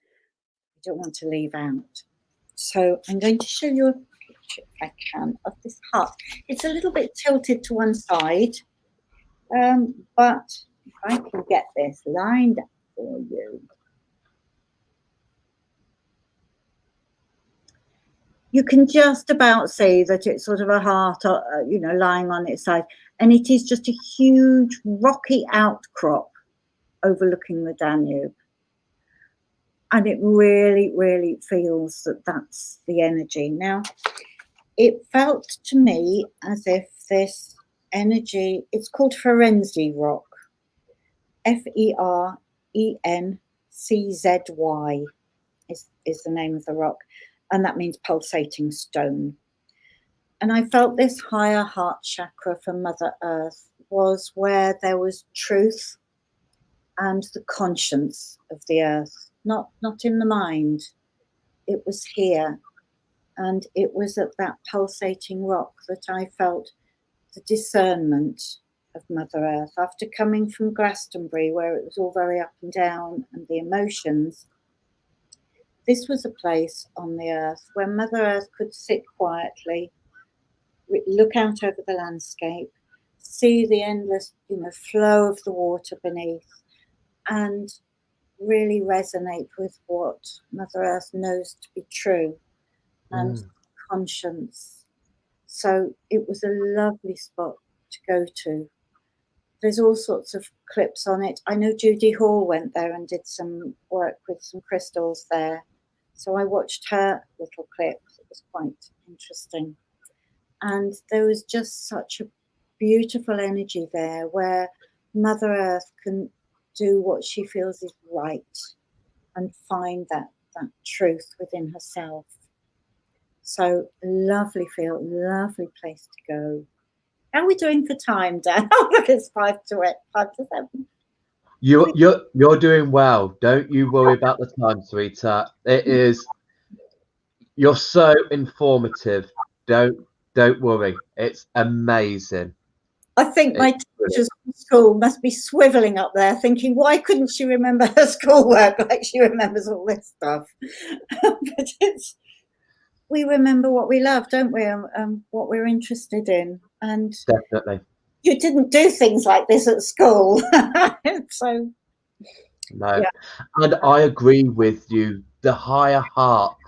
you don't want to leave out. So I'm going to show you a picture, if I can, of this heart. It's a little bit tilted to one side, but if I can get this lined up for you. You can just about see that it's sort of a heart, lying on its side. And it is just a huge rocky outcrop overlooking the Danube. And it really, really feels that that's the energy. Now, it felt to me as if this energy, it's called Ferenczy rock. Ferenczy is the name of the rock. And that means pulsating stone. And I felt this higher heart chakra from Mother Earth was where there was truth and the conscience of the earth, not in the mind. It was here. And it was at that pulsating rock that I felt the discernment of Mother Earth. After coming from Glastonbury, where it was all very up and down and the emotions, this was a place on the earth where Mother Earth could sit quietly, look out over the landscape, see the endless, flow of the water beneath, and really resonate with what Mother Earth knows to be true and conscience. So it was a lovely spot to go to. There's all sorts of clips on it. I know Judy Hall went there and did some work with some crystals there. So I watched her little clip. It was quite interesting. And there was just such a beautiful energy there where Mother Earth can do what she feels is right and find that truth within herself. So lovely feel, lovely place to go. How are we doing for time, Dan? Oh, look, it's 5 to 7. You're doing well. Don't you worry about the time, sweetheart. It is. You're so informative. Don't worry. It's amazing. I think my teachers from school must be swiveling up there thinking, why couldn't she remember her schoolwork like she remembers all this stuff? But we remember what we love, don't we? What we're interested in. And definitely. You didn't do things like this at school. So no. Yeah. And I agree with you. The higher heart,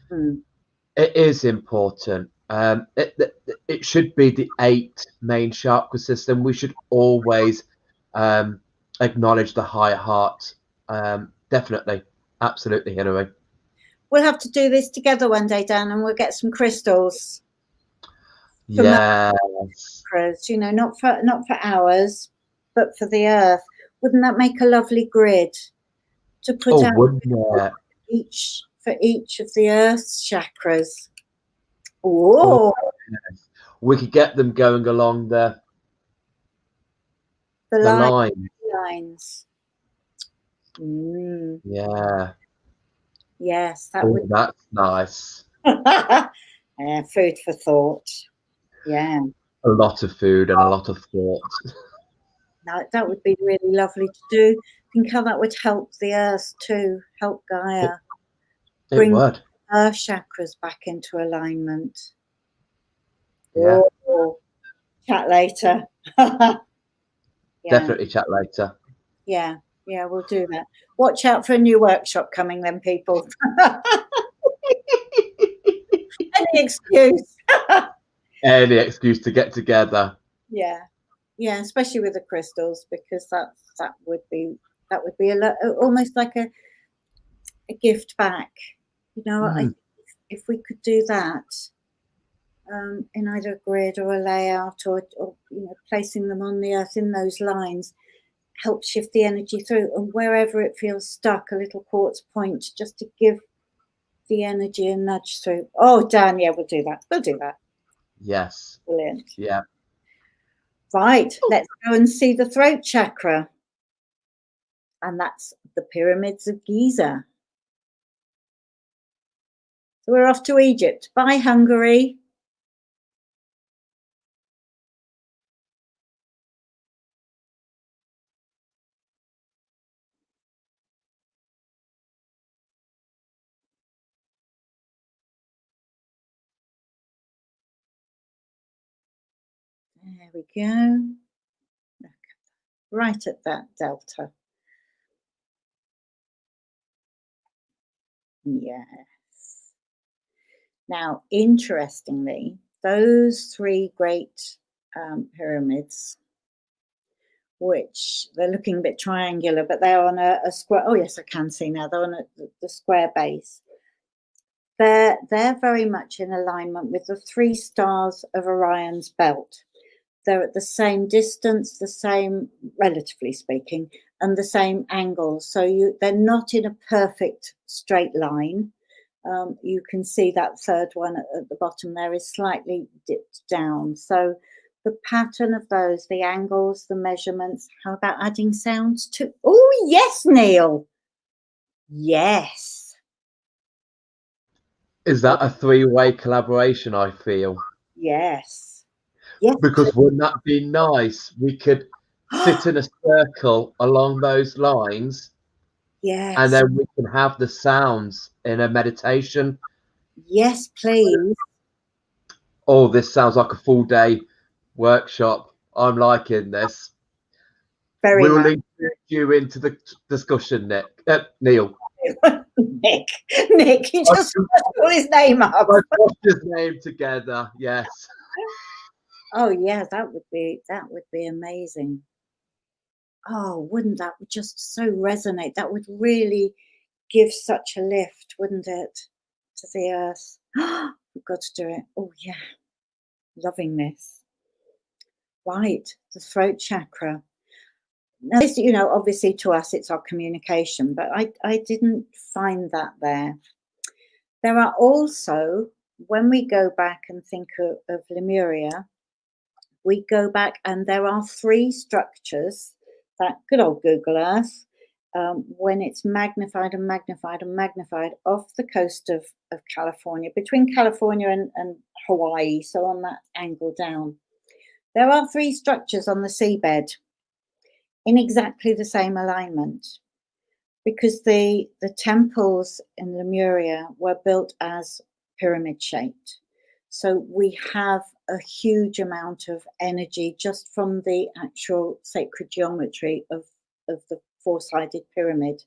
it is important. It should be the 8 main chakra system. We should always acknowledge the higher heart. Definitely. Absolutely, Hilary. We'll have to do this together one day, Dan, and we'll get some crystals. Yes. Not for ours, but for the earth. Wouldn't that make a lovely grid to put out for each of the earth's chakras? Oh, we could get them going along the lines. Yeah. Yes, that's nice. Yeah, food for thought. Yeah. A lot of food and a lot of thought. Now, that would be really lovely to do. Think how that would help the earth too, help Gaia. Bring her chakras back into alignment. Yeah. Oh, chat later. Definitely chat later. Yeah, we'll do that. Watch out for a new workshop coming then, people. Any excuse. Any excuse to get together. Yeah, especially with the crystals, because that would be almost like a gift back. If we could do that in either a grid or a layout, or placing them on the earth in those lines, help shift the energy through, and wherever it feels stuck, a little quartz point just to give the energy a nudge through. Oh, Dan, yeah, we'll do that. Yes. Brilliant. Yeah. Right, let's go and see the throat chakra. And that's the pyramids of Giza. So we're off to Egypt. Bye, Hungary. There we go. Right at that delta. Yes. Now, interestingly, those 3 great pyramids, which they're looking a bit triangular, but they're on a square. Oh, yes, I can see now. They're on the square base. They're very much in alignment with the 3 stars of Orion's belt. They're at the same distance, the same, relatively speaking, and the same angle. So they're not in a perfect straight line. You can see that third one at the bottom there is slightly dipped down. So the pattern of those, the angles, the measurements. How about adding sounds too? Oh, yes, Neil. Yes. Is that a three-way collaboration, I feel? Yes. Yes. Because wouldn't that be nice? We could sit in a circle along those lines, Yes. and then we can have the sounds in a meditation. Yes, please. Oh, this sounds like a full day workshop. I'm liking this. Very We'll much. include you into the discussion, Neil. Nick, you just call his name up. Let's put his name together. Yes. Oh yeah, that would be amazing. Oh, wouldn't that just so resonate? That would really give such a lift, wouldn't it, to the earth? We've got to do it. Oh yeah, loving this. Right, the throat chakra. Now, this, obviously to us it's our communication, but I didn't find that there. There are also, when we go back and think of Lemuria, we go back and there are 3 structures that good old Google Earth, when it's magnified and magnified and magnified off the coast of California, between California and Hawaii, so on that angle down. There are 3 structures on the seabed in exactly the same alignment, because the temples in Lemuria were built as pyramid shaped. So we have a huge amount of energy just from the actual sacred geometry of the 4-sided pyramid.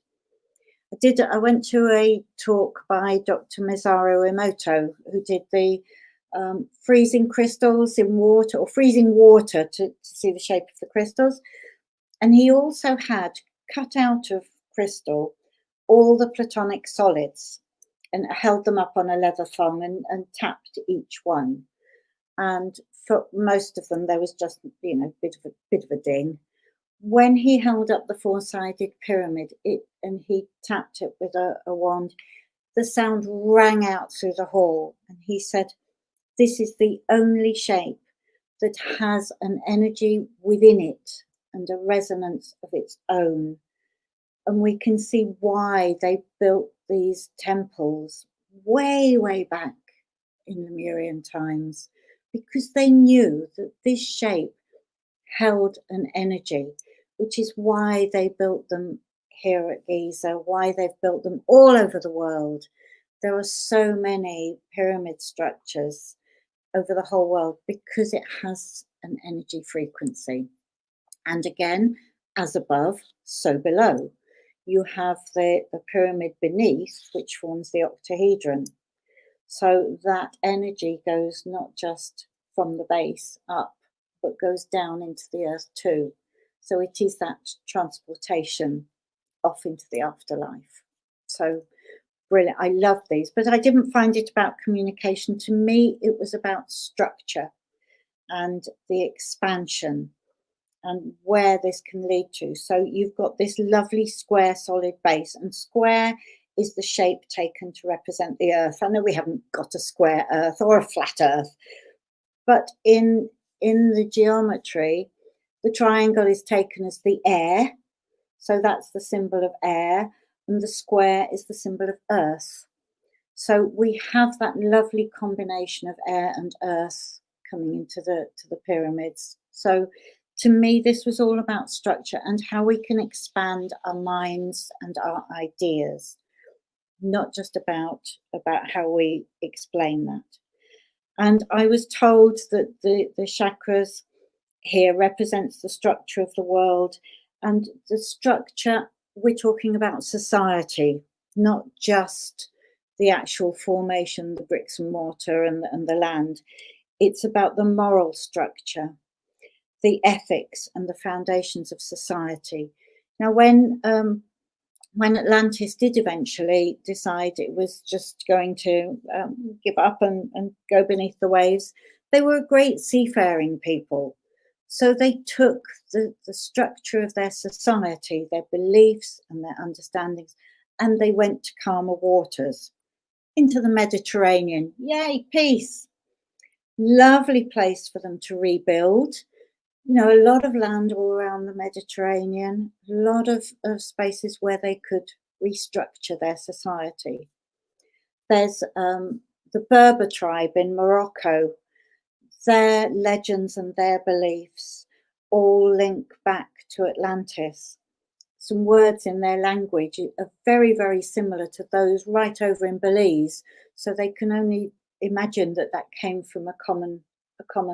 I went to a talk by Dr. Misaru Emoto, who did the freezing crystals in water, or freezing water to see the shape of the crystals. And he also had cut out of crystal all the platonic solids and held them up on a leather thong and tapped each one. And for most of them, there was just, bit of a ding. When he held up the 4-sided pyramid, and he tapped it with a wand, the sound rang out through the hall. And he said, this is the only shape that has an energy within it and a resonance of its own. And we can see why they built these temples way, way back in Lemurian times, because they knew that this shape held an energy, which is why they built them here at Giza, why they've built them all over the world. There are so many pyramid structures over the whole world because it has an energy frequency. And again, as above, so below. You have the pyramid beneath, which forms the octahedron. So that energy goes not just from the base up, but goes down into the earth too. So it is that transportation off into the afterlife. So brilliant. I love these, but I didn't find it about communication. To me, it was about structure and the expansion and where this can lead to. So you've got this lovely square solid base, and square is the shape taken to represent the earth. I know we haven't got a square earth or a flat earth, but in the geometry, the triangle is taken as the air. So that's the symbol of air, and the square is the symbol of earth. So we have that lovely combination of air and earth coming into the pyramids. So to me, this was all about structure and how we can expand our minds and our ideas, not just about how we explain that. And I was told that the chakras here represents the structure of the world, and the structure, we're talking about society, not just the actual formation, the bricks and mortar and the land. It's about the moral structure, the ethics and the foundations of society. Now, when Atlantis did eventually decide it was just going to give up and go beneath the waves, they were a great seafaring people. So they took the structure of their society, their beliefs and their understandings, and they went to calmer waters. into the Mediterranean. Yay, peace. Lovely place for them to rebuild. You know, a lot of land all around the Mediterranean, a lot of spaces where they could restructure their society. There's the Berber tribe in Morocco. Their legends and their beliefs all link back to Atlantis. Some words in their language are very, very similar to those right over in Belize. So they can only imagine that that came from a common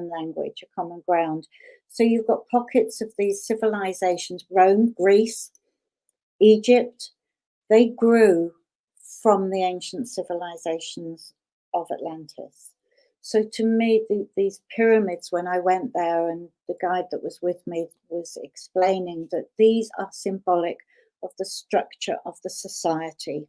language, a common ground. So you've got pockets of these civilizations, Rome, Greece, Egypt, they grew from the ancient civilizations of Atlantis. So to me, these pyramids, when I went there and the guide that was with me was explaining that these are symbolic of the structure of the society,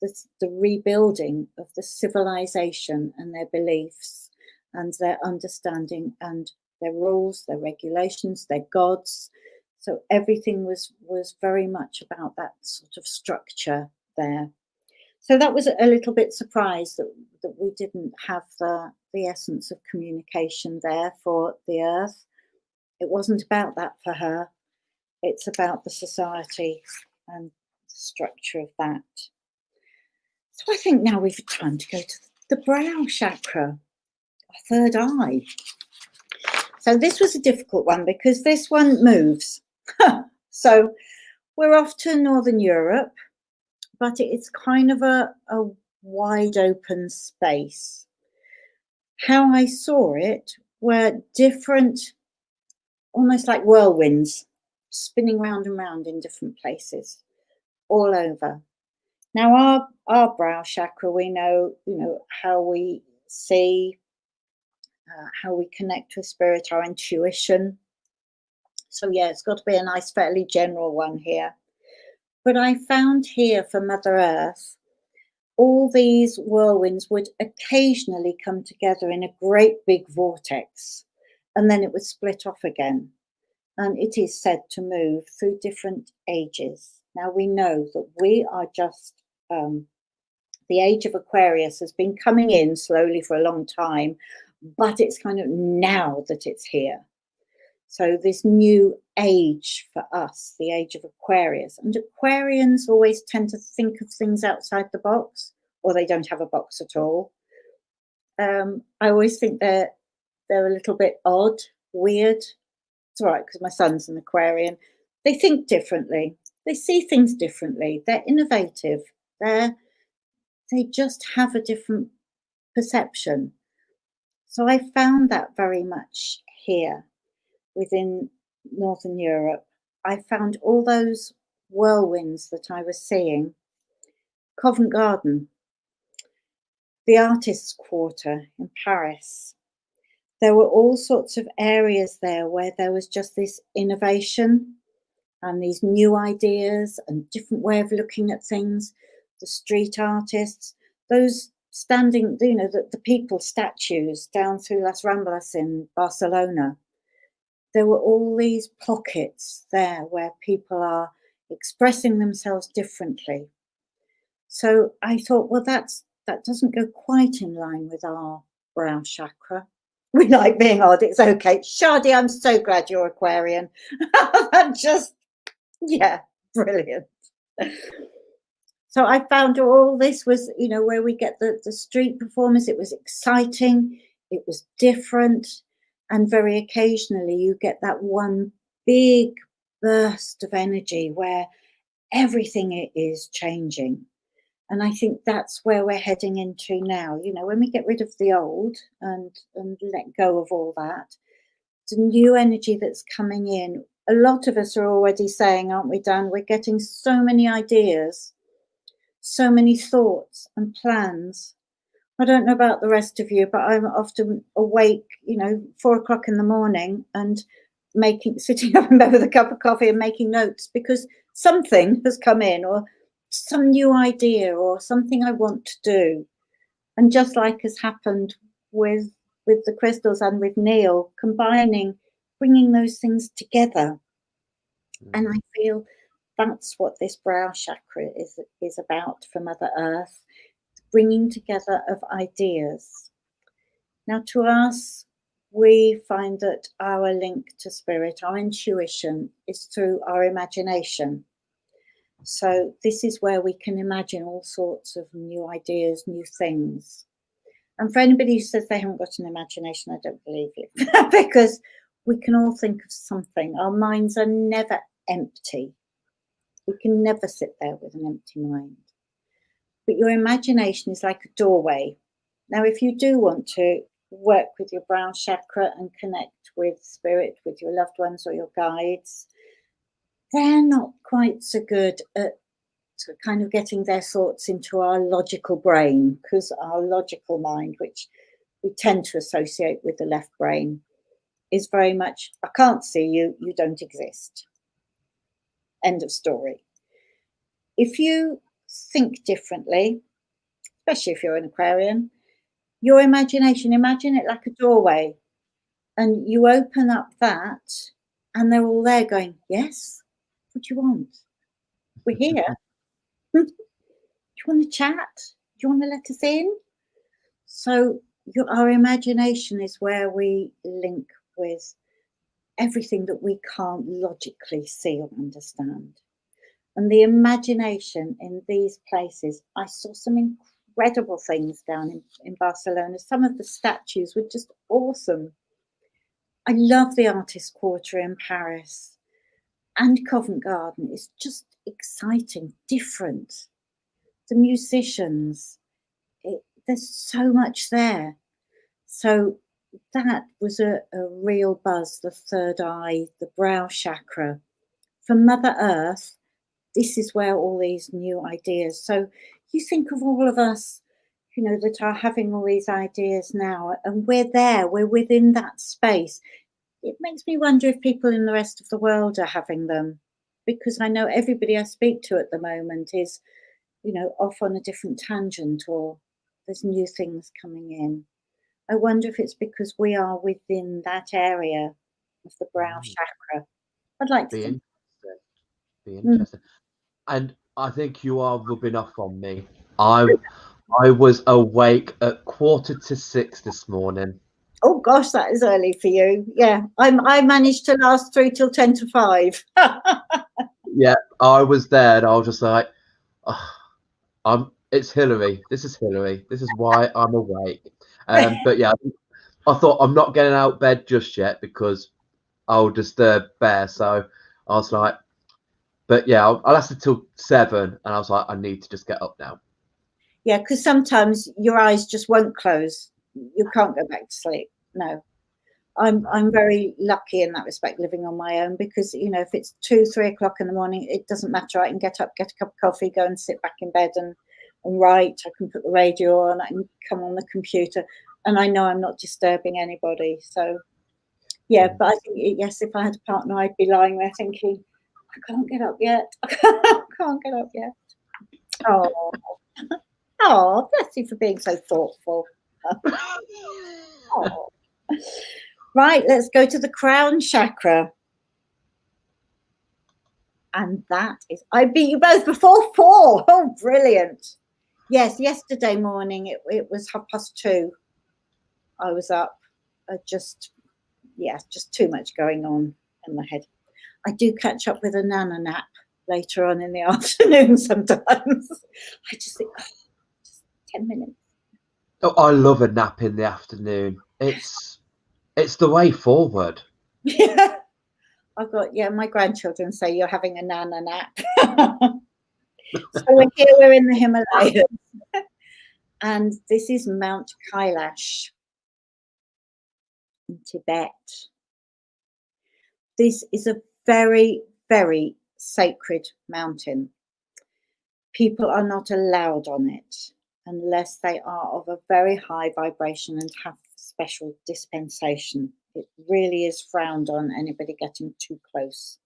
the rebuilding of the civilization and their beliefs and their understanding and their rules, their regulations, their gods. So everything was very much about that sort of structure there. So that was a little bit surprised that we didn't have the essence of communication there for the earth. It wasn't about that for her. It's about the society and the structure of that. So I think now we've time to go to the brow chakra, our third eye. So this was a difficult one because this one moves. So we're off to Northern Europe, but it's kind of a wide open space. How I saw it were different, almost like whirlwinds, spinning round and round in different places, all over. Now our brow chakra, we know, how we see, how we connect with spirit, our intuition. So yeah, it's got to be a nice, fairly general one here. But I found here for Mother Earth, all these whirlwinds would occasionally come together in a great big vortex, and then it would split off again. And it is said to move through different ages. Now we know that we are just, the age of Aquarius has been coming in slowly for a long time, but it's kind of now that it's here. So this new age for us, the age of Aquarius, and Aquarians always tend to think of things outside the box, or they don't have a box at all. I always think they're a little bit odd, weird. It's all right because my son's an Aquarian. They think differently. They see things differently. They're innovative. They just have a different perception. So I found that very much here within Northern Europe. I found all those whirlwinds that I was seeing. Covent Garden, the Artists' Quarter in Paris. There were all sorts of areas there where there was just this innovation and these new ideas and different way of looking at things. The street artists, those standing, the people statues down through Las Ramblas in Barcelona. There were all these pockets there where people are expressing themselves differently. So I thought, well, that doesn't go quite in line with our brow chakra. We like being odd. It's okay. Shadi, I'm so glad you're Aquarian. That just, yeah, brilliant. So I found all this was, where we get the street performers. It was exciting. It was different. And very occasionally you get that one big burst of energy where everything is changing. And I think that's where we're heading into now. When we get rid of the old and let go of all that, the new energy that's coming in. A lot of us are already saying, aren't we, Dan? We're getting so many ideas, so many thoughts and plans. I don't know about the rest of you, but I'm often awake, 4 o'clock in the morning and sitting up in bed with a cup of coffee and making notes because something has come in or some new idea or something I want to do. And just like has happened with the crystals and with Neil, bringing those things together. And I feel that's what this brow chakra is about for Mother Earth. bringing together of ideas. Now, to us, we find that our link to spirit, our intuition, is through our imagination. So this is where we can imagine all sorts of new ideas, new things. And for anybody who says they haven't got an imagination, I don't believe you. Because we can all think of something. Our minds are never empty. We can never sit there with an empty mind. But your imagination is like a doorway. Now, if you do want to work with your brown chakra and connect with spirit, with your loved ones or your guides, they're not quite so good at kind of getting their thoughts into our logical brain, because our logical mind, which we tend to associate with the left brain, is very much, I can't see you, you don't exist. End of story. If you think differently, especially if you're an Aquarian, your imagination, imagine it like a doorway, and you open up that and they're all there going, yes, what do you want? We're here. Do you want to chat? Do you want to let us in? So our imagination is where we link with everything that we can't logically see or understand. And the imagination in these places, I saw some incredible things down in Barcelona. Some of the statues were just awesome. I love the Artist Quarter in Paris, and Covent Garden is just exciting, different. The musicians, there's so much there. So that was a real buzz, the third eye, the brow chakra. For Mother Earth, this is where all these new ideas. So you think of all of us, you know, that are having all these ideas now, and we're there, we're within that space. It makes me wonder if people in the rest of the world are having them, because I know everybody I speak to at the moment is, you know, off on a different tangent, or there's new things coming in. I wonder if it's because we are within that area of the brow chakra. I'd like to think. Be interesting. And I think you are rubbing off on me. I was awake at 5:45 this morning. Oh gosh, that is early for you. Yeah, I managed to last through till 10 to 5. Yeah, I was there and I was just like, oh, it's Hilary. This is Hilary. This is why I'm awake. But yeah, I thought I'm not getting out of bed just yet because I'll disturb Bear. So I was like, but yeah, I lasted till 7 and I was like, I need to just get up now. Yeah, because sometimes your eyes just won't close. You can't go back to sleep. No. I'm very lucky in that respect, living on my own, because, you know, if it's 2, 3 o'clock in the morning, it doesn't matter. I can get up, get a cup of coffee, go and sit back in bed and write. I can put the radio on, I can come on the computer, and I know I'm not disturbing anybody. So, yeah, but I think, yes, if I had a partner, I'd be lying there thinking, I can't get up yet. I can't get up yet. Oh, oh, bless you for being so thoughtful. Oh. Right, let's go to the crown chakra. And that is, I beat you both before 4. Oh, brilliant. Yes, yesterday morning, it was 2:30. I was up, just too much going on in my head. I do catch up with a nana nap later on in the afternoon sometimes. I just think, just 10 minutes. Oh, I love a nap in the afternoon. It's the way forward. Yeah. My grandchildren say you're having a nana nap. So we're in the Himalayas. And this is Mount Kailash in Tibet. This is a very, very sacred mountain. People are not allowed on it unless they are of a very high vibration and have special dispensation. It really is frowned on, anybody getting too close.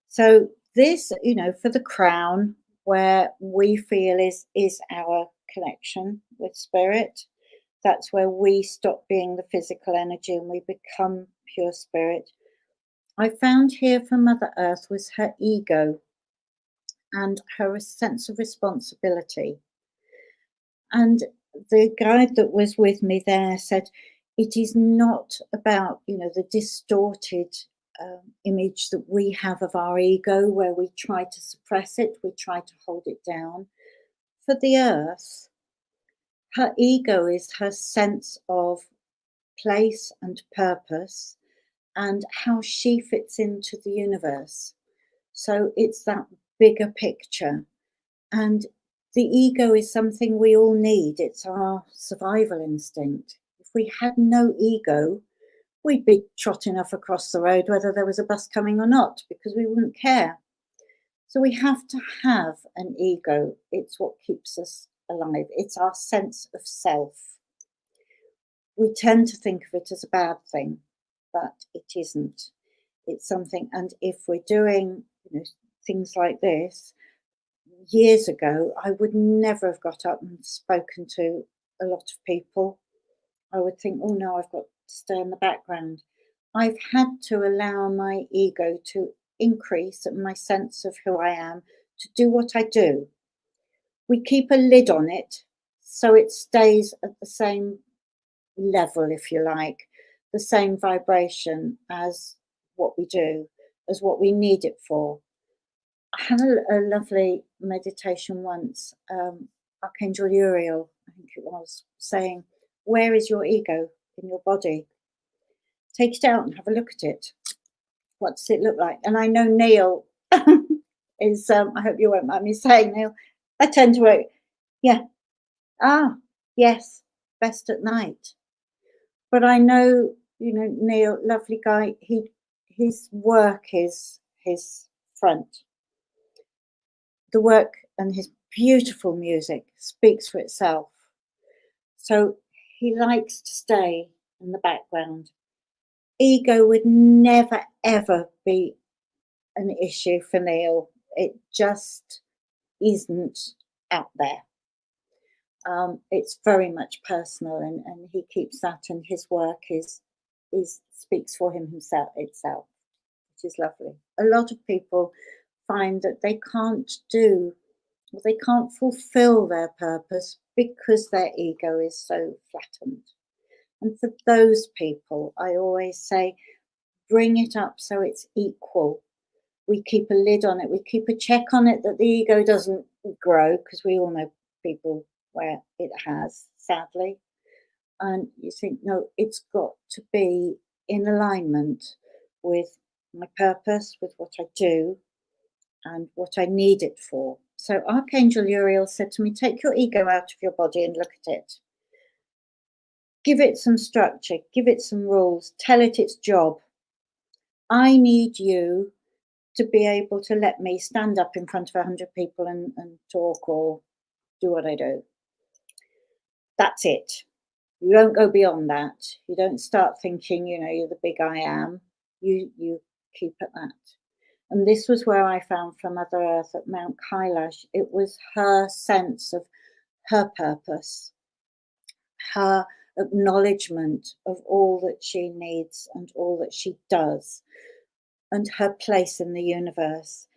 So this, you know, for the crown, where we feel is our connection with spirit, that's where we stop being the physical energy and we become pure spirit. I found here for Mother Earth was her ego and her sense of responsibility. And the guide that was with me there said, it is not about, the distorted image that we have of our ego, where we try to suppress it, we try to hold it down. For the earth, her ego is her sense of place and purpose and how she fits into the universe. So it's that bigger picture. And the ego is something we all need. It's our survival instinct. If we had no ego, we'd be trotting off across the road whether there was a bus coming or not, because we wouldn't care. So we have to have an ego. It's what keeps us alive. It's our sense of self. We tend to think of it as a bad thing, but it isn't. It's something, and if we're doing things like this, years ago, I would never have got up and spoken to a lot of people. I would think, oh no, I've got to stay in the background. I've had to allow my ego to increase and my sense of who I am to do what I do. We keep a lid on it so it stays at the same level, if you like, the same vibration as what we do, as what we need it for. I had a lovely meditation once. Archangel Uriel, I think it was, saying, where is your ego in your body? Take it out and have a look at it. What does it look like? And I know Neil is, I hope you won't mind me saying, Neil, I tend to work, yes, best at night. But I know, Neil, lovely guy, his work is his front. The work and his beautiful music speaks for itself. So he likes to stay in the background. Ego would never, ever be an issue for Neil. It just isn't out there. It's very much personal, and he keeps that, and his work is speaks for him itself, which is lovely. A lot of people find that they can't fulfill their purpose because their ego is so flattened. And for those people, I always say, bring it up so it's equal. We keep a lid on it. We keep a check on it that the ego doesn't grow, because we all know people where it has, sadly. And you think, no, it's got to be in alignment with my purpose, with what I do, and what I need it for. So Archangel Uriel said to me, take your ego out of your body and look at it. Give it some structure, give it some rules, tell it its job. I need you to be able to let me stand up in front of 100 people and talk or do what I do. That's it. You don't go beyond that. You don't start thinking, you're the big I am. You keep at that. And this was where I found from Mother Earth at Mount Kailash. It was her sense of her purpose, her acknowledgement of all that she needs and all that she does, and her place in the universe.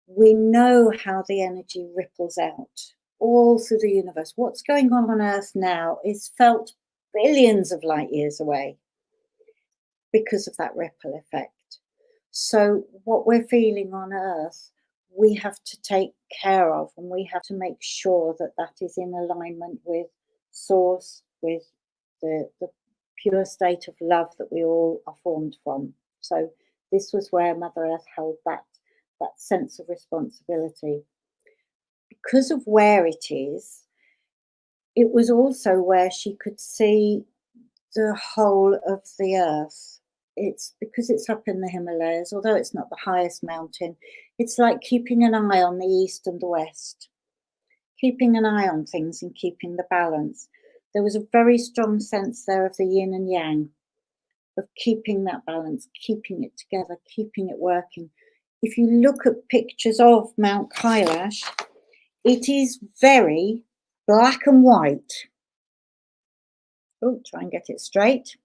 We know how the energy ripples out all through the universe. What's going on Earth now is felt billions of light years away because of that ripple effect. So what we're feeling on Earth, we have to take care of, and we have to make sure that that is in alignment with Source, with the pure state of love that we all are formed from. So this was where Mother Earth held that sense of responsibility. Because of where it is, it was also where she could see the whole of the Earth. It's because it's up in the Himalayas, although it's not the highest mountain, it's like keeping an eye on the east and the west, keeping an eye on things and keeping the balance. There was a very strong sense there of the yin and yang, of keeping that balance, keeping it together, keeping it working. If you look at pictures of Mount Kailash, it is very black and white. Oh, try and get it straight.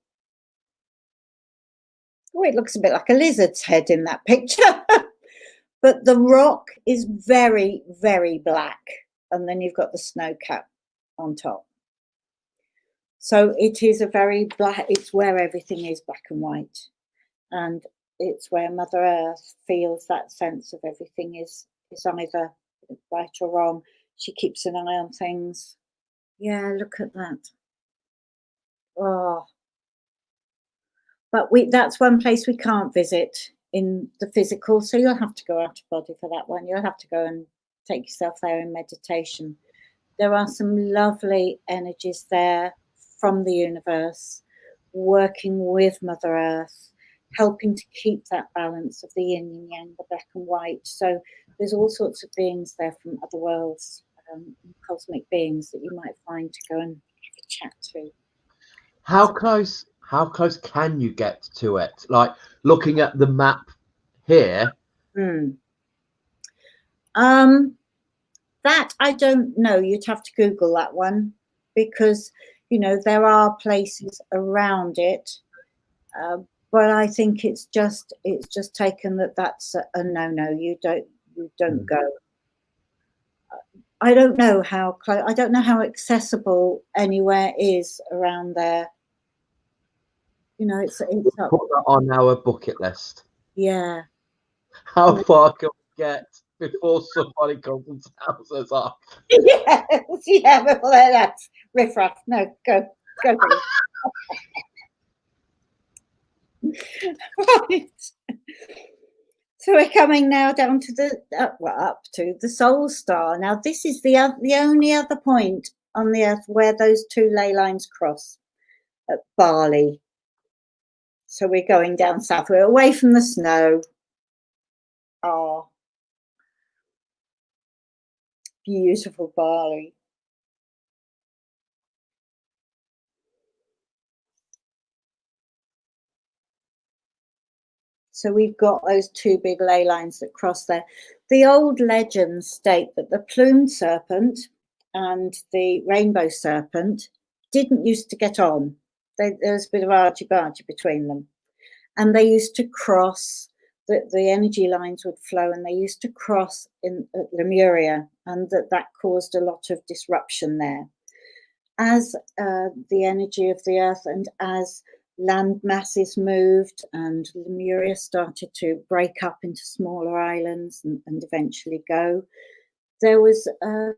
Oh, it looks a bit like a lizard's head in that picture. But the rock is very, very black. And then you've got the snow cap on top. So it is a very black, it's where everything is black and white. And it's where Mother Earth feels that sense of everything is either right or wrong. She keeps an eye on things. Yeah, look at that. Oh, but that's one place we can't visit in the physical. So you'll have to go out of body for that one. You'll have to go and take yourself there in meditation. There are some lovely energies there from the universe, working with Mother Earth, helping to keep that balance of the yin and yang, the black and white. So there's all sorts of beings there from other worlds, cosmic beings that you might find to go and have a chat to. How close can you get to it? Like looking at the map here. That I don't know. You'd have to Google that one, because there are places around it, but I think it's just taken that's a no. You don't go. I don't know how close. I don't know how accessible anywhere is around there. It's up. Put that on our bucket list. Yeah. How far can we get before somebody comes and tells us off? Yes, yeah, well, that's riffraff. No, go. Right. So we're coming now down to up to the Soul Star. Now this is the only other point on the Earth where those two ley lines cross, at Bali. So we're going down south. We're away from the snow. Oh, beautiful Bali. So we've got those two big ley lines that cross there. The old legends state that the plumed serpent and the rainbow serpent didn't used to get on. There was a bit of argy-bargy between them. And they used to cross, the energy lines would flow, and they used to cross at Lemuria, and that caused a lot of disruption there. As the energy of the Earth and as land masses moved and Lemuria started to break up into smaller islands and eventually go, there was a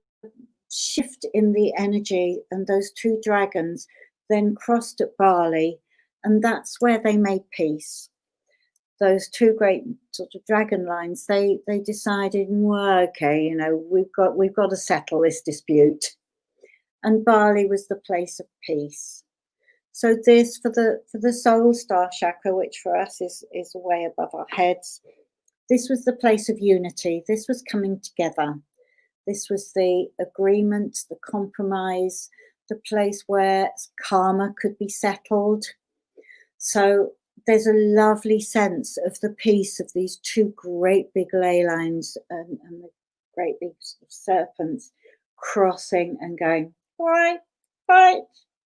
shift in the energy, and those two dragons then crossed at Bali, and that's where they made peace. Those two great sort of dragon lines, they decided, well, okay, we've got to settle this dispute. And Bali was the place of peace. So this, for the Soul Star chakra, which for us is way above our heads, this was the place of unity. This was coming together. This was the agreement, the compromise, the place where karma could be settled. So there's a lovely sense of the peace of these two great big ley lines and the great big serpents crossing and going, right,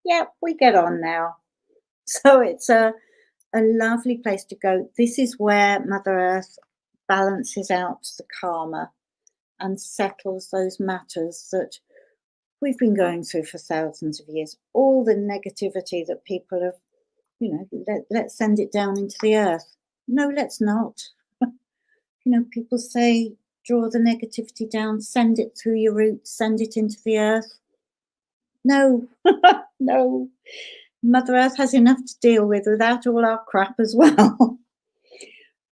yeah, we get on now. So it's a lovely place to go. This is where Mother Earth balances out the karma and settles those matters that we've been going through for thousands of years. All the negativity that people have, let's send it down into the earth. No, let's not. People say, draw the negativity down, send it through your roots, send it into the earth. No, no. Mother Earth has enough to deal with without all our crap as well.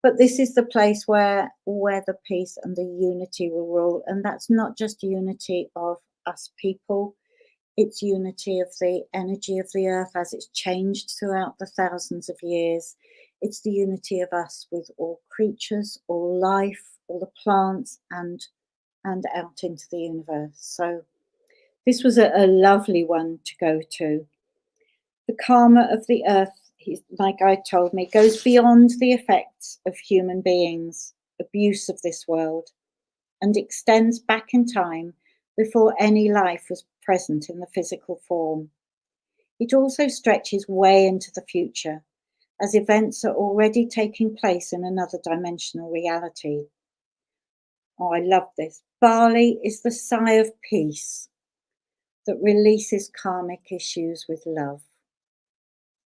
But this is the place where the peace and the unity will rule. And that's not just unity of us people. It's unity of the energy of the earth as it's changed throughout the thousands of years. It's the unity of us with all creatures, all life, all the plants, and out into the universe. So this was a lovely one to go to. The karma of the earth, like I told me, goes beyond the effects of human beings' abuse of this world and extends back in time before any life was present in the physical form. It also stretches way into the future, as events are already taking place in another dimensional reality. Oh, I love this. Bali is the sigh of peace. that releases karmic issues with love.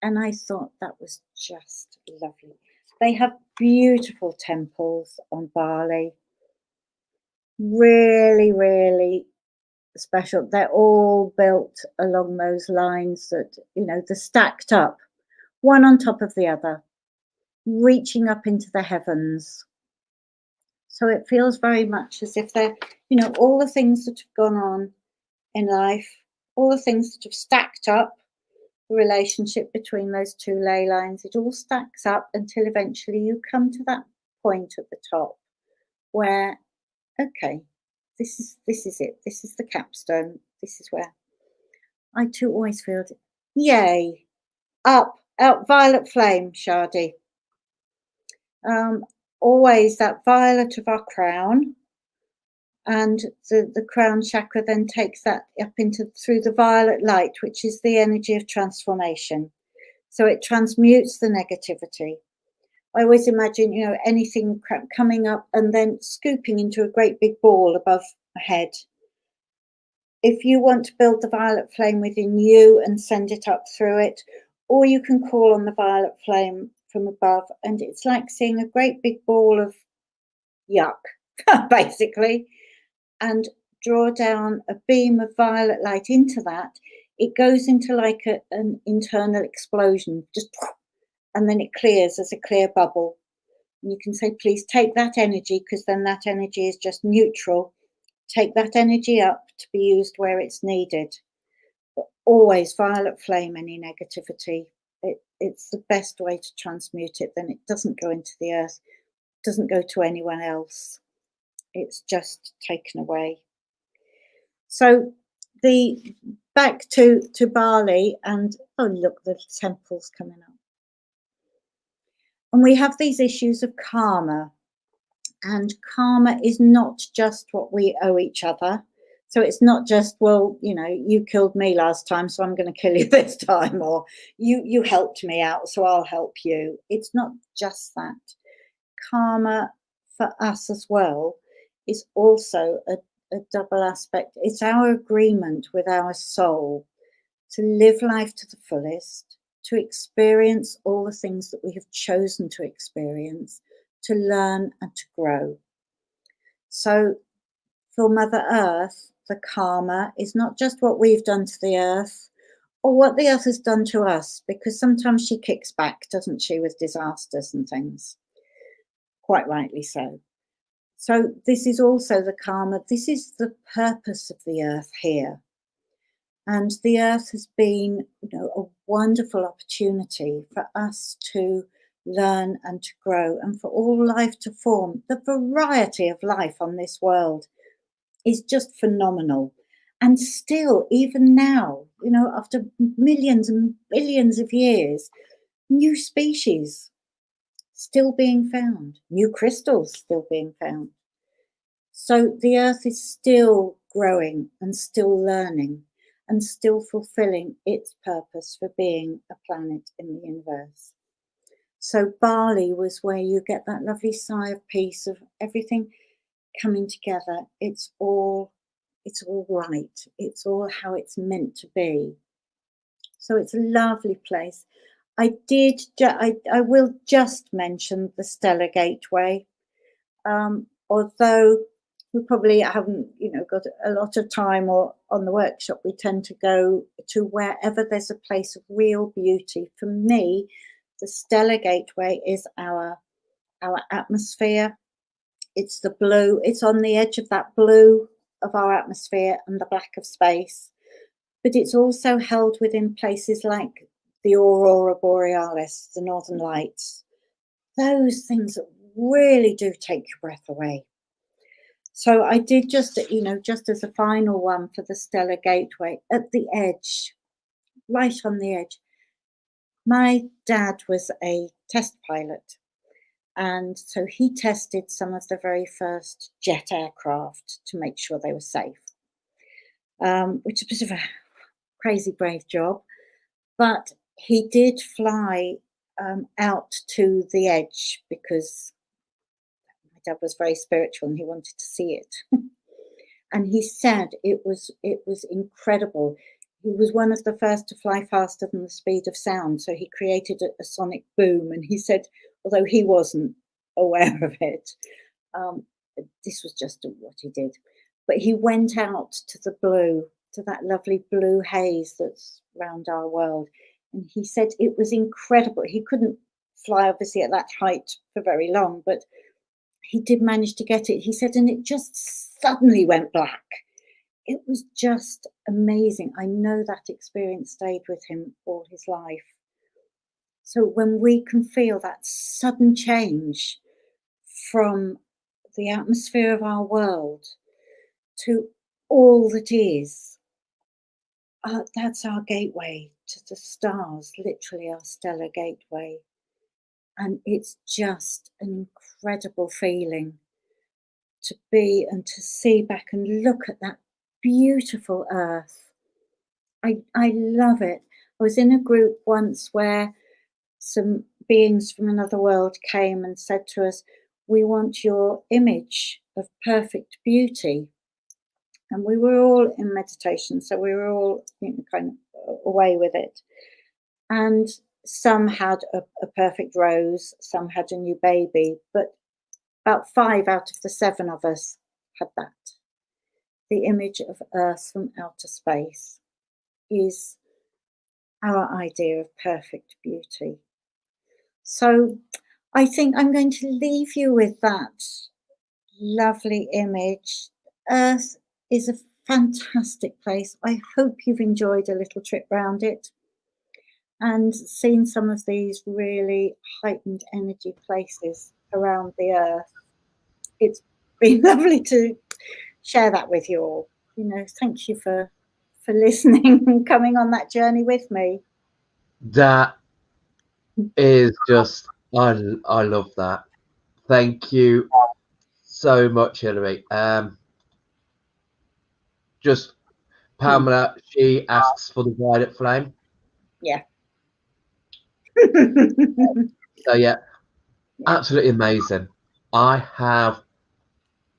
And I thought that was just lovely. They have beautiful temples on Bali. Really, really special. They're all built along those lines that, you know, they're stacked up, one on top of the other, reaching up into the heavens. So it feels very much as if they're, you know, all the things that have gone on in life, all the things that have stacked up, the relationship between those two ley lines, it all stacks up until eventually you come to that point at the top where, okay, this is it. This is the capstone. This is where I too always feel it. Yay, up, violet flame, Shadi. Always that violet of our crown, and the crown chakra then takes that up into through the violet light, which is the energy of transformation. So it transmutes the negativity. I always imagine, you know, anything coming up and then scooping into a great big ball above my head. If you want to build the violet flame within you and send it up through it, or you can call on the violet flame from above, and it's like seeing a great big ball of yuck, basically, and draw down a beam of violet light into that. It goes into like an internal explosion, just, and then it clears as a clear bubble. And you can say, please take that energy, because then that energy is just neutral. Take that energy up to be used where it's needed. But always violet flame any negativity. It's the best way to transmute it. Then it doesn't go into the earth, doesn't go to anyone else. It's just taken away. So the back to Bali, and oh look, the temple's coming up. And we have these issues of karma. And karma is not just what we owe each other. So it's not just, well, you know, you killed me last time, so I'm going to kill you this time, or you helped me out, so I'll help you. It's not just that. Karma for us as well is also a double aspect. It's our agreement with our soul to live life to the fullest, to experience all the things that we have chosen to experience, to learn and to grow. So for Mother Earth, the karma is not just what we've done to the earth or what the earth has done to us, because sometimes she kicks back, doesn't she, with disasters and things. Quite rightly so. So this is also the karma. This is the purpose of the earth here. And the earth has been, you know, a wonderful opportunity for us to learn and to grow, and for all life to form. The variety of life on this world is just phenomenal. And still, even now, you know, after millions and billions of years, new species still being found, new crystals still being found. So the earth is still growing and still learning and still fulfilling its purpose for being a planet in the universe. So Bali was where you get that lovely sigh of peace, of everything coming together. It's all right. It's all how it's meant to be. So it's a lovely place. I will just mention the Stellar Gateway, although we probably haven't, you know, got a lot of time or on the workshop. We tend to go to wherever there's a place of real beauty. For me, the Stellar Gateway is our atmosphere. It's the blue. It's on the edge of that blue of our atmosphere and the black of space. But it's also held within places like the Aurora Borealis, the Northern Lights. Those things that really do take your breath away. So I did just, you know, just as a final one for the Stellar Gateway, at the edge, right on the edge. My dad was a test pilot, and so he tested some of the very first jet aircraft to make sure they were safe, which is a bit of a crazy brave job. But he did fly out to the edge because my dad was very spiritual and he wanted to see it. and he said it was incredible. He was one of the first to fly faster than the speed of sound, so he created a sonic boom. And he said, although he wasn't aware of it, um, this was just what he did. But he went out to the blue, to that lovely blue haze that's around our world, and he said it was incredible. He couldn't fly, obviously, at that height for very long, but he did manage to get it. He said, and it just suddenly went black. It was just amazing. I know that experience stayed with him all his life. So when we can feel that sudden change from the atmosphere of our world to all that is, that's our gateway to the stars, literally our stellar gateway. And it's just an incredible feeling to be and to see back and look at that beautiful earth. I love it. I was in a group once where some beings from another world came and said to us, we want your image of perfect beauty. And we were all in meditation, so we were all kind of away with it. And some had a perfect rose, some had a new baby, but about 5 out of the 7 of us had that. The image of Earth from outer space is our idea of perfect beauty. So I think I'm going to leave you with that lovely image. Earth is a fantastic place. I hope you've enjoyed a little trip round it and seen some of these really heightened energy places around the earth. It's been lovely to share that with you all. Thank you for listening and coming on that journey with me. That is just, I love that. Thank you so much, Hilary. Just Pamela, she asks for the violet flame. Yeah. So yeah, absolutely amazing. I have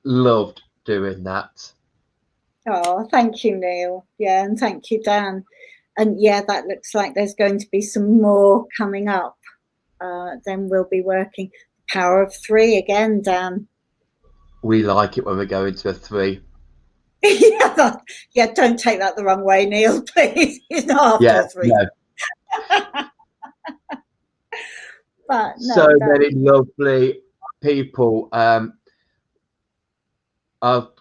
loved doing that. Oh, thank you, Neil. Yeah, and thank you, Dan. And yeah, that looks like there's going to be some more coming up. Then we'll be working power of 3 again, Dan. We like it when we go into a 3. Yeah, don't take that the wrong way, Neil, please. It's not after a 3. No. But no, so many lovely people are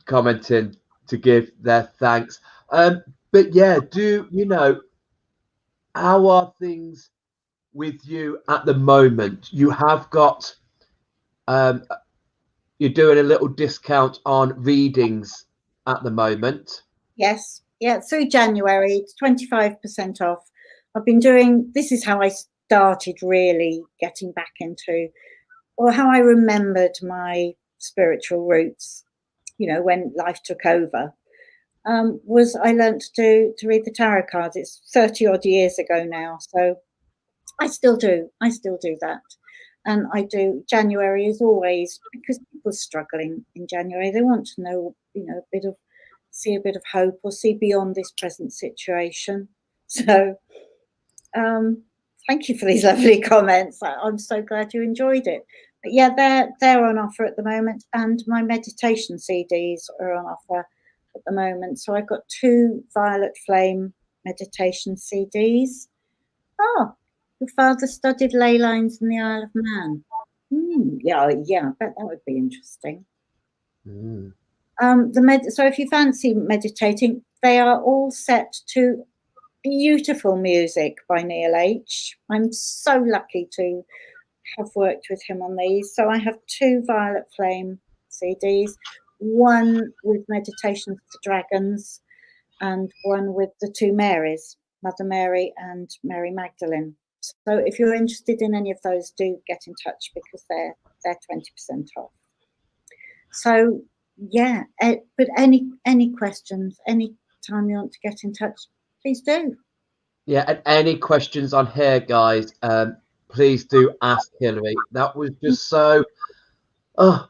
commenting to give their thanks. But yeah, how are things with you at the moment? You have got you're doing a little discount on readings at the moment. Yes, yeah, through January, it's 25% off. I've been doing, this is how I started really getting back into, or how I remembered my spiritual roots, when life took over, was I learned to read the tarot cards. It's 30 odd years ago now, so I still do that. And I do, January is always, because people are struggling in January, they want to know, see a bit of hope or see beyond this present situation. So thank you for these lovely comments. I'm so glad you enjoyed it. But yeah, they're on offer at the moment, and my meditation CDs are on offer at the moment. So I've got 2 Violet Flame meditation CDs. Your father studied ley lines in the Isle of Man. Yeah, I bet that would be interesting. So if you fancy meditating, they are all set to beautiful music by Neil H. I'm so lucky to have worked with him on these. So I have 2 Violet Flame CDs, one with Meditations for Dragons and one with the 2 Marys, Mother Mary and Mary Magdalene. So if you're interested in any of those, do get in touch because they're 20% off. So yeah, but any questions, any time you want to get in touch, please do. Yeah, and any questions on here, guys, please do ask Hilary. That was just so, what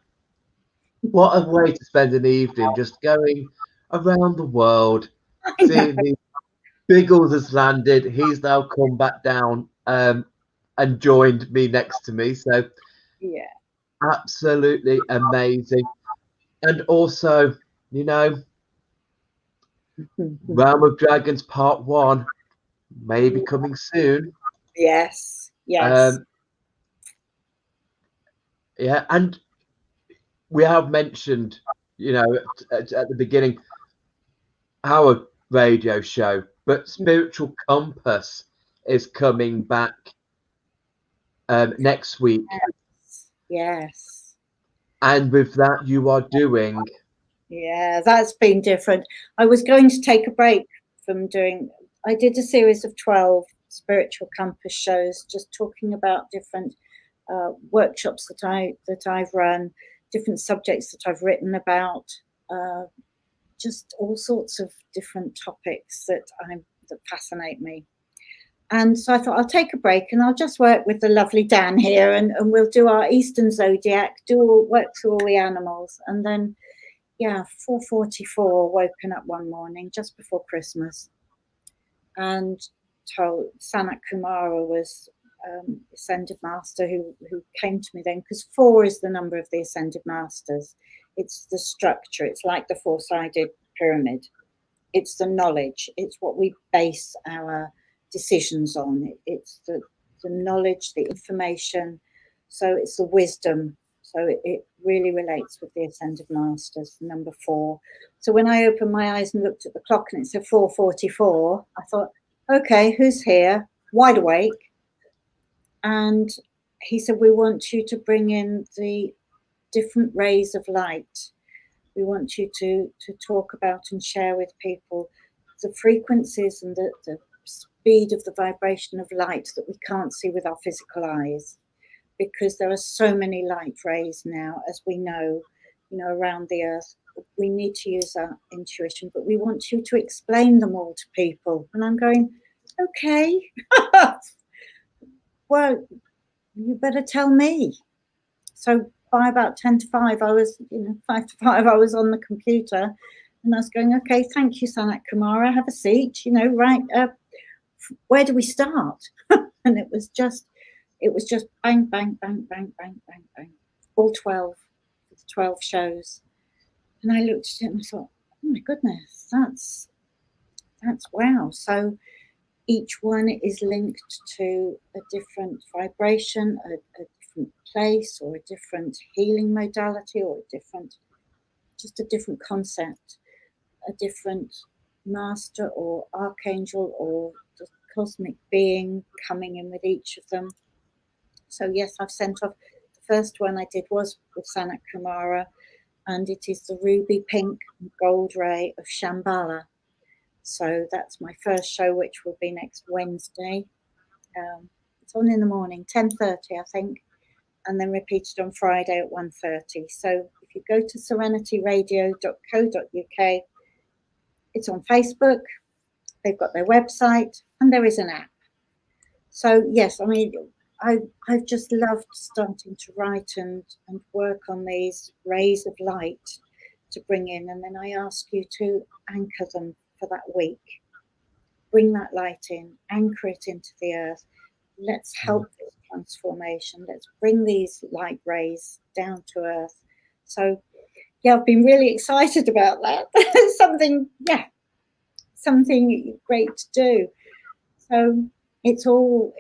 a way to spend an evening, just going around the world. I know. See, the Biggles has landed. He's now come back down and joined me next to me. So Yeah. absolutely amazing. And also, you know, Realm of Dragons Part 1 may be coming soon. Yes. Yes. Um, yeah, and we have mentioned, you know, at the beginning, our radio show, but Spiritual Compass is coming back next week. Yes. Yes. And with that, you are doing. Yeah, that's been different. I was going to take a break from doing, I did a series of 12 spiritual compass shows, just talking about different workshops that I've run, different subjects that I've written about, uh, just all sorts of different topics that fascinate me. And so I thought I'll take a break and I'll just work with the lovely Dan here, and we'll do our Eastern Zodiac, work through all the animals, and then yeah, 4:44, woken up one morning just before Christmas and told Sanat Kumara was Ascended Master who came to me then, because 4 is the number of the Ascended Masters. It's the structure. It's like the 4-sided pyramid. It's the knowledge. It's what we base our decisions on. It's the knowledge, the information. So it's the wisdom. So it really relates with the Ascended Masters, number 4. So when I opened my eyes and looked at the clock and it said 4:44, I thought, okay, who's here? Wide awake. And he said, we want you to bring in the different rays of light. We want you to talk about and share with people the frequencies and the speed of the vibration of light that we can't see with our physical eyes, because there are so many light rays now, as we know, around the earth. We need to use our intuition, but we want you to explain them all to people. And I'm going, okay, well, you better tell me. So by about 10 to 5, I was, 5 to 5, I was on the computer and I was going, okay, thank you, Sanat Kumara, have a seat, right, where do we start? And it was just bang, bang, bang, bang, bang, bang, bang, all 12 shows. And I looked at it and I thought, oh my goodness, that's wow. So each one is linked to a different vibration, a different place, or a different healing modality, or just a different concept, a different master or archangel or the cosmic being coming in with each of them. So yes, I've sent off. The first one I did was with Sanat Kumara, and it is the ruby pink and gold ray of Shambhala. So that's my first show, which will be next Wednesday. It's on in the morning, 10:30, I think, and then repeated on Friday at 1:30. So if you go to serenityradio.co.uk, it's on Facebook, they've got their website, and there is an app. So yes, I mean, I've just loved starting to write and work on these rays of light to bring in, and then I ask you to anchor them for that week. Bring that light in, anchor it into the earth. Let's help this transformation. Let's bring these light rays down to earth. So yeah, I've been really excited about that. something great to do. So it's all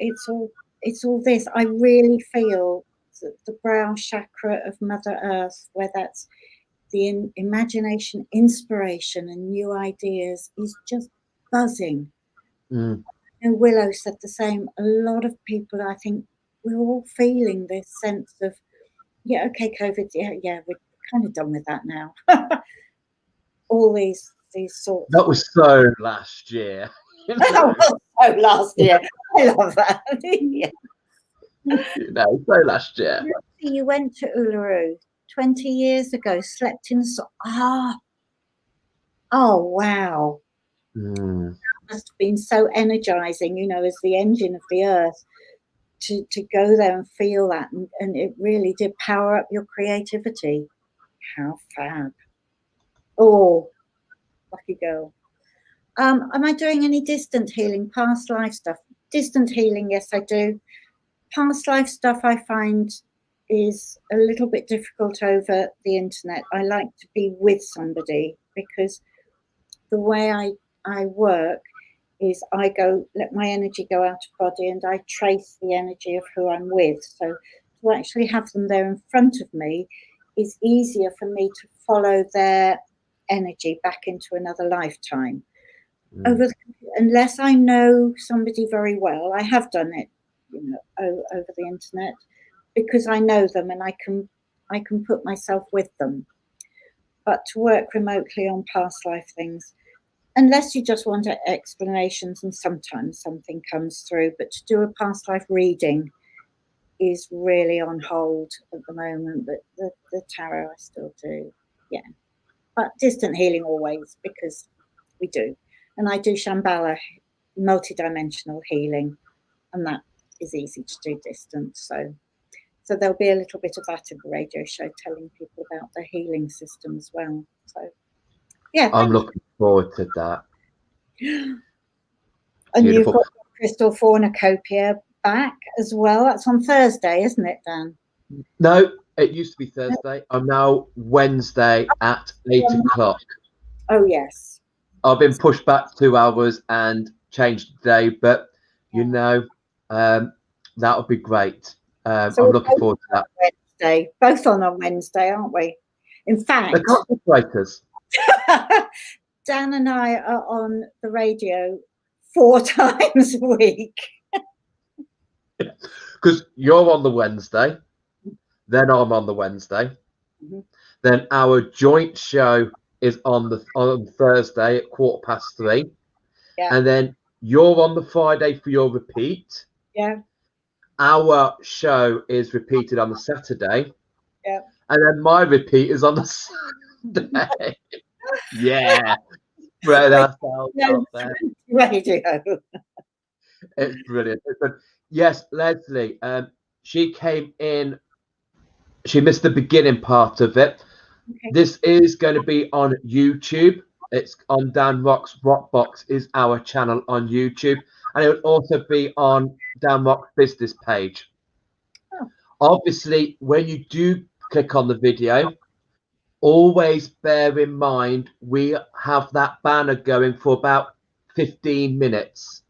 this. I really feel that the brow chakra of Mother Earth, where that's the imagination, inspiration, and new ideas, is just buzzing. Mm. And Willow said the same. A lot of people, I think, we're all feeling this sense of, yeah, okay, COVID, yeah, we're kind of done with that now. All these sorts. That was so last year. Oh, last year. I love that. Yeah. So last year. You went to Uluru 20 years ago, slept in oh wow. Mm. That must have been so energizing, as the engine of the earth, to go there and feel that, and it really did power up your creativity. How fab. Oh, Lucky girl. Am I doing any distant healing, past life stuff? Distant healing, yes, I do. Past life stuff I find is a little bit difficult over the internet. I like to be with somebody, because the way I work is I let my energy go out of body, and I trace the energy of who I'm with. So to actually have them there in front of me is easier for me to follow their energy back into another lifetime. Unless I know somebody very well, I have done it, over the internet, because I know them and I can put myself with them. But to work remotely on past life things, unless you just want explanations, and sometimes something comes through, but to do a past life reading is really on hold at the moment. But the tarot I still do, yeah. But distant healing always, because we do. And I do Shambhala, multidimensional healing, and that is easy to do distant. So there'll be a little bit of that in the radio show, telling people about the healing system as well. So yeah, I'm looking forward to that. And beautiful. You've got Crystal Cornucopia back as well. That's on Thursday, isn't it, Dan? No, it used to be Thursday. I'm now Wednesday at 8 o'clock. Oh, yes. I've been pushed back 2 hours and changed the day, but that'll be great. So I'm looking forward to that. Wednesday, both on Wednesday, aren't we? In fact, the concentrators. Dan and I are on the radio 4 times a week. Because you're on the Wednesday, then I'm on the Wednesday, then our joint show is on Thursday at 3:15, and then you're on the Friday for your repeat. Yeah. Our show is repeated on the Saturday. Yeah. And then my repeat is on the Sunday. Yeah. Spread ourselves out there. Radio. It's brilliant. Yes, Leslie, she came in, she missed the beginning part of it. Okay. This is going to be on YouTube. It's on ROX BOX is our channel on YouTube. And it will also be on ROX business page. Oh. Obviously, when you do click on the video, always bear in mind we have that banner going for about 15 minutes.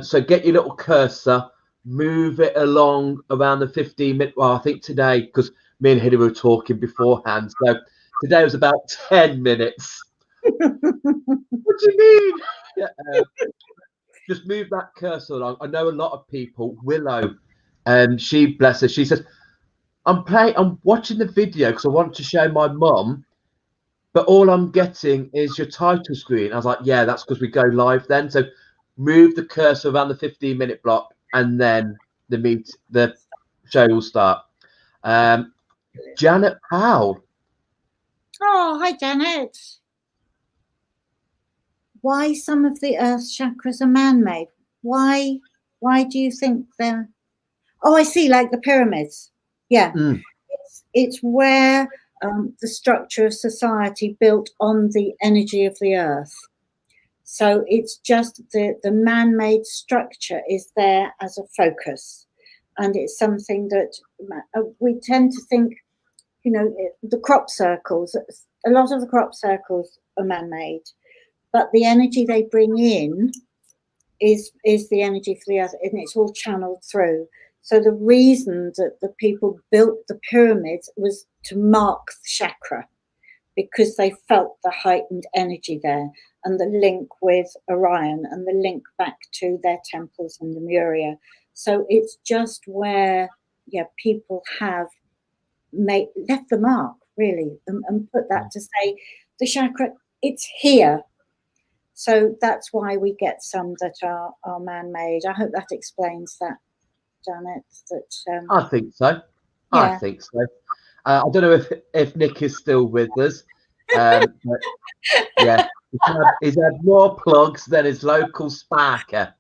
So get your little cursor, move it along around the 15-minute. Well, I think today, because me and Hilary were talking beforehand, so today was about 10 minutes. What do you mean? Just move that cursor along. I know a lot of people. Willow, she, bless her, she says, I'm watching the video because I want to show my mum, but all I'm getting is your title screen. I was like, yeah, that's because we go live then. So move the cursor around the 15-minute block, and then the show will start. Janet Powell. Oh, hi, Janet. Why some of the Earth's chakras are man-made? Why do you think they're? Oh, I see, like the pyramids. Yeah, it's where the structure of society built on the energy of the earth. So it's just the man-made structure is there as a focus, and it's something that we tend to think, the crop circles. A lot of the crop circles are man-made, but the energy they bring in is the energy for the earth, and it's all channeled through. So the reason that the people built the pyramids was to mark the chakra, because they felt the heightened energy there, and the link with Orion, and the link back to their temples in Lemuria. So it's just where, people have left the mark, really, and put that to say, the chakra, it's here. So that's why we get some that are man-made. I hope that explains that, Janet. I think so. Yeah. I think so. I don't know if Nick is still with us. But yeah, he's had more plugs than his local sparker.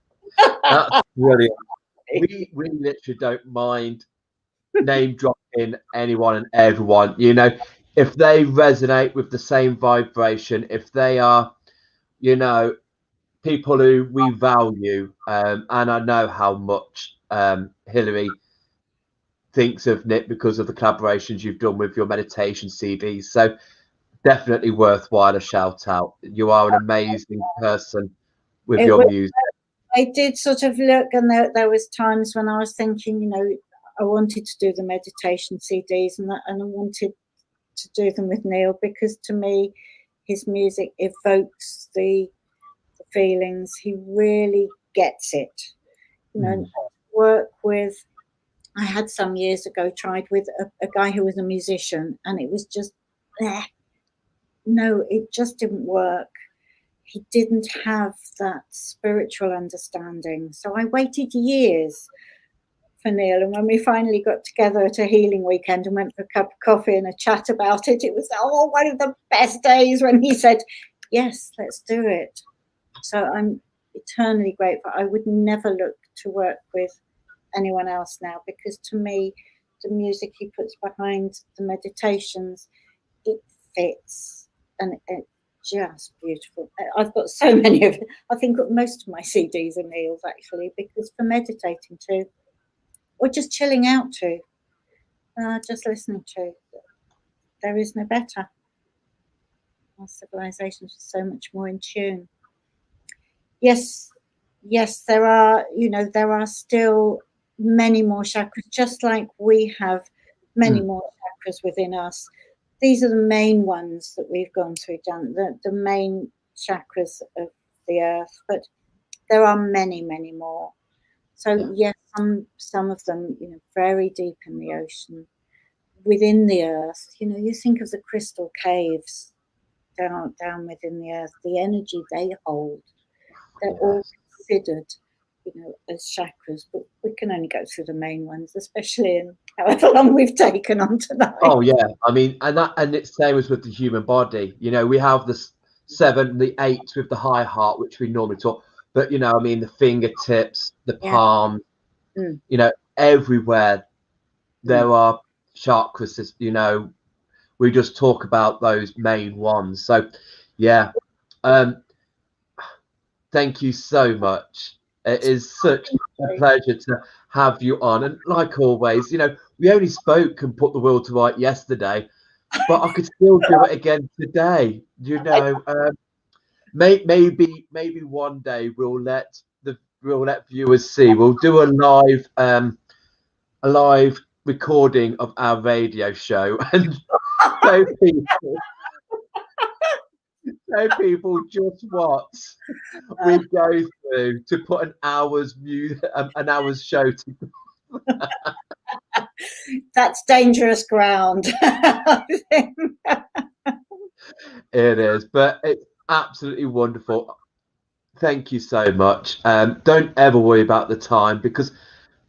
That's brilliant. We literally don't mind name dropping anyone and everyone. if they resonate with the same vibration, if they are, you know, people who we value, and I know how much Hilary thinks of Nick because of the collaborations you've done with your meditation CDs. So definitely worthwhile a shout out. You are an amazing person with It your was, music. I did sort of look, and there was times when I was thinking, you know, I wanted to do the meditation CDs, and I wanted to do them with Neil, because to me, his music evokes the feelings. He really gets it. You know, work with. I had some years ago tried with a guy who was a musician, and it was just, no, it just didn't work. He didn't have that spiritual understanding. So I waited years for Neil, and when we finally got together at a healing weekend and went for a cup of coffee and a chat about it, it was one of the best days when he said, yes, let's do it. So I'm eternally grateful. I would never look to work with anyone else now, because to me, the music he puts behind the meditations, it fits, and it's just beautiful. I've got so many of it. I think most of my CDs are Neil's, actually, because for meditating to, or just chilling out to, just listening to, there is no better. Our civilizations are so much more in tune. Yes, there are, you know, there are still many more chakras, just like we have many more chakras within us. These are the main ones that we've gone through, the main chakras of the earth, but there are many, many more. So yes, some of them, you know, very deep in the ocean, within the earth. You know, you think of the crystal caves down within the earth, the energy they hold. They're all considered, you know, as chakras, but we can only go through the main ones, especially in however long we've taken on tonight. Oh yeah, I mean, and it's same as with the human body. You know, we have the 7, the 8 with the high heart, which we normally talk, but you know, I mean, the fingertips, the palm, you know, everywhere there are chakras. You know, we just talk about those main ones. So yeah, thank you so much. It is such a pleasure to have you on, and like always, you know, we only spoke and put the world to right yesterday, but I could still do it again today. You know, maybe one day we'll let viewers see. We'll do a live recording of our radio show and show people just what we go through to put an hour's show together. That's dangerous ground. It is, but it's absolutely wonderful. Thank you so much. Don't ever worry about the time, because,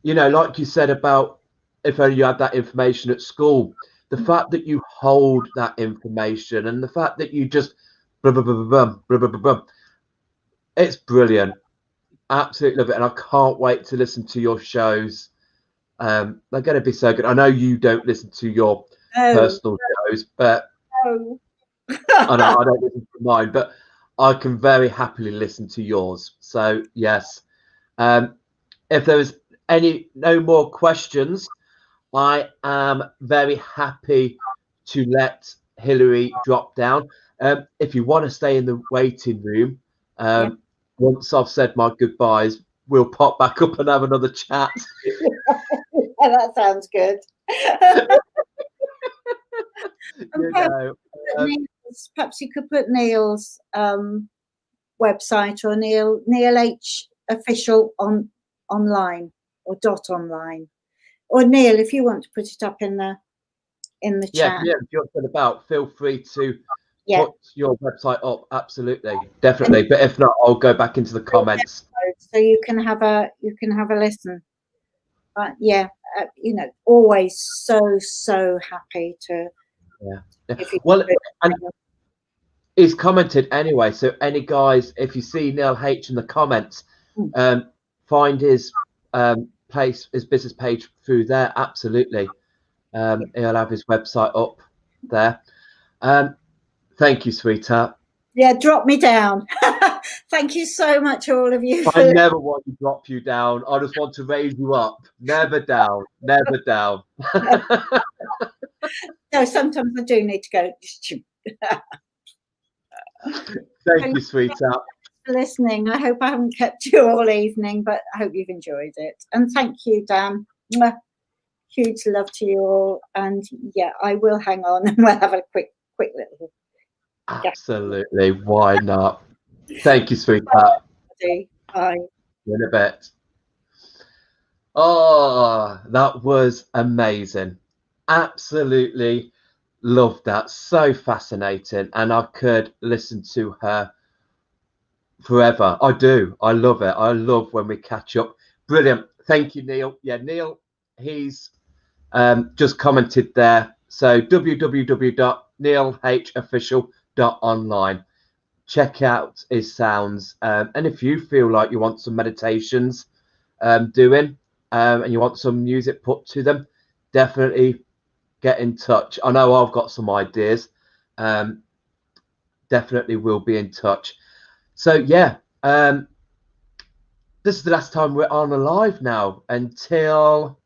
you know, like you said about if only you had that information at school, the fact that you hold that information and the fact that you just it's brilliant. Absolutely love it, and I can't wait to listen to your shows. They're going to be so good. I know you don't listen to your personal shows, but I know I don't listen to mine, but I can very happily listen to yours. So yes, if there is no more questions, I am very happy to let Hilary drop down. If you want to stay in the waiting room, once I've said my goodbyes, we'll pop back up and have another chat. That sounds good. Perhaps you could put Neil's website or Neil H official online or .online, or Neil, if you want to put it up in the chat. Yeah, if you're about, feel free to put your website up. Absolutely, definitely. But if not, I'll go back into the comments so you can have a listen. But yeah, you know, always so happy to. Well, and he's commented anyway. So any guys, if you see Neil H in the comments, find his his business page through there. Absolutely. He'll have his website up there. Thank you, sweetheart. Yeah, drop me down. Thank you so much, all of you. I never want to drop you down. I just want to raise you up. Never down. Never down. No, sometimes I do need to go. Thank you, sweetheart. For listening. I hope I haven't kept you all evening, but I hope you've enjoyed it. And thank you, Dan. Huge love to you all. And yeah, I will hang on and we'll have a quick little. Absolutely. Why not? Thank you, sweetheart. Bye. In a bit. Oh, that was amazing. Absolutely loved that. So fascinating. And I could listen to her forever. I do. I love it. I love when we catch up. Brilliant. Thank you, Neil. Yeah, Neil, he's just commented there. So www.neilhofficial.online. Check out his sounds. And if you feel like you want some meditations doing and you want some music put to them, definitely get in touch. I know I've got some ideas. Definitely will be in touch. So yeah, this is the last time we're on live now until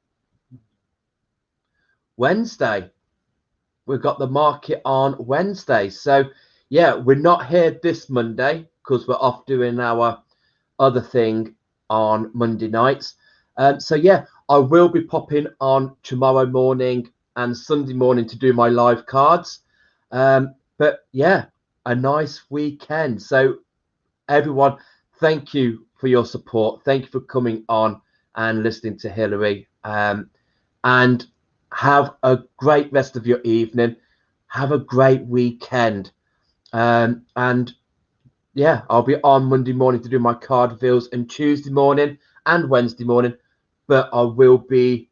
Wednesday. We've got the market on Wednesday. So yeah, we're not here this Monday because we're off doing our other thing on Monday nights. So yeah, I will be popping on tomorrow morning and Sunday morning to do my live cards. But yeah, a nice weekend. So everyone, thank you for your support. Thank you for coming on and listening to Hilary. And have a great rest of your evening. Have a great weekend. And yeah, I'll be on Monday morning to do my card reveals and Tuesday morning and Wednesday morning. But we'll be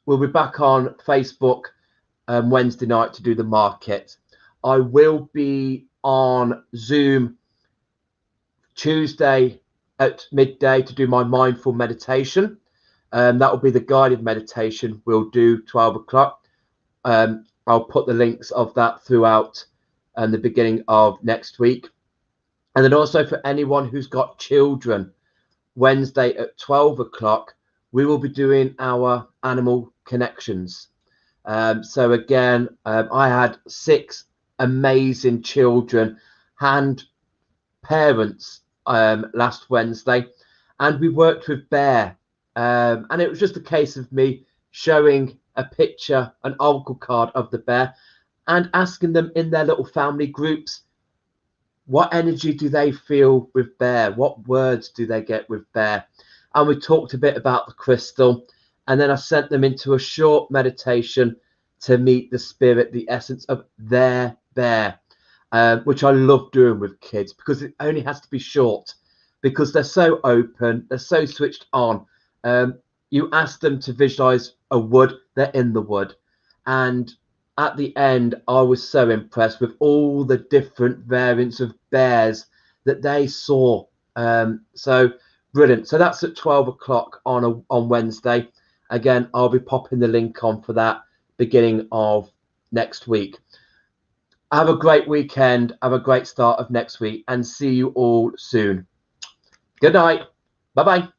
back on Facebook Wednesday night to do the market. I will be on Zoom Tuesday at midday to do my mindful meditation. That will be the guided meditation. We'll do 12 o'clock. I'll put the links of that throughout the beginning of next week. And then also for anyone who's got children, Wednesday at 12 o'clock, we will be doing our animal connections. So again, I had 6 amazing children and parents last Wednesday, and we worked with Bear. And it was just a case of me showing a picture, an oracle card of the bear, and asking them in their little family groups, what energy do they feel with Bear? What words do they get with Bear? And we talked a bit about the crystal, and then I sent them into a short meditation to meet the spirit, the essence of their bear, which I love doing with kids because it only has to be short because they're so open, they're so switched on. You ask them to visualize a wood, they're in the wood. And at the end, I was so impressed with all the different variants of bears that they saw. So brilliant. So that's at 12 o'clock on Wednesday. Again, I'll be popping the link on for that beginning of next week. Have a great weekend. Have a great start of next week and see you all soon. Good night. Bye-bye.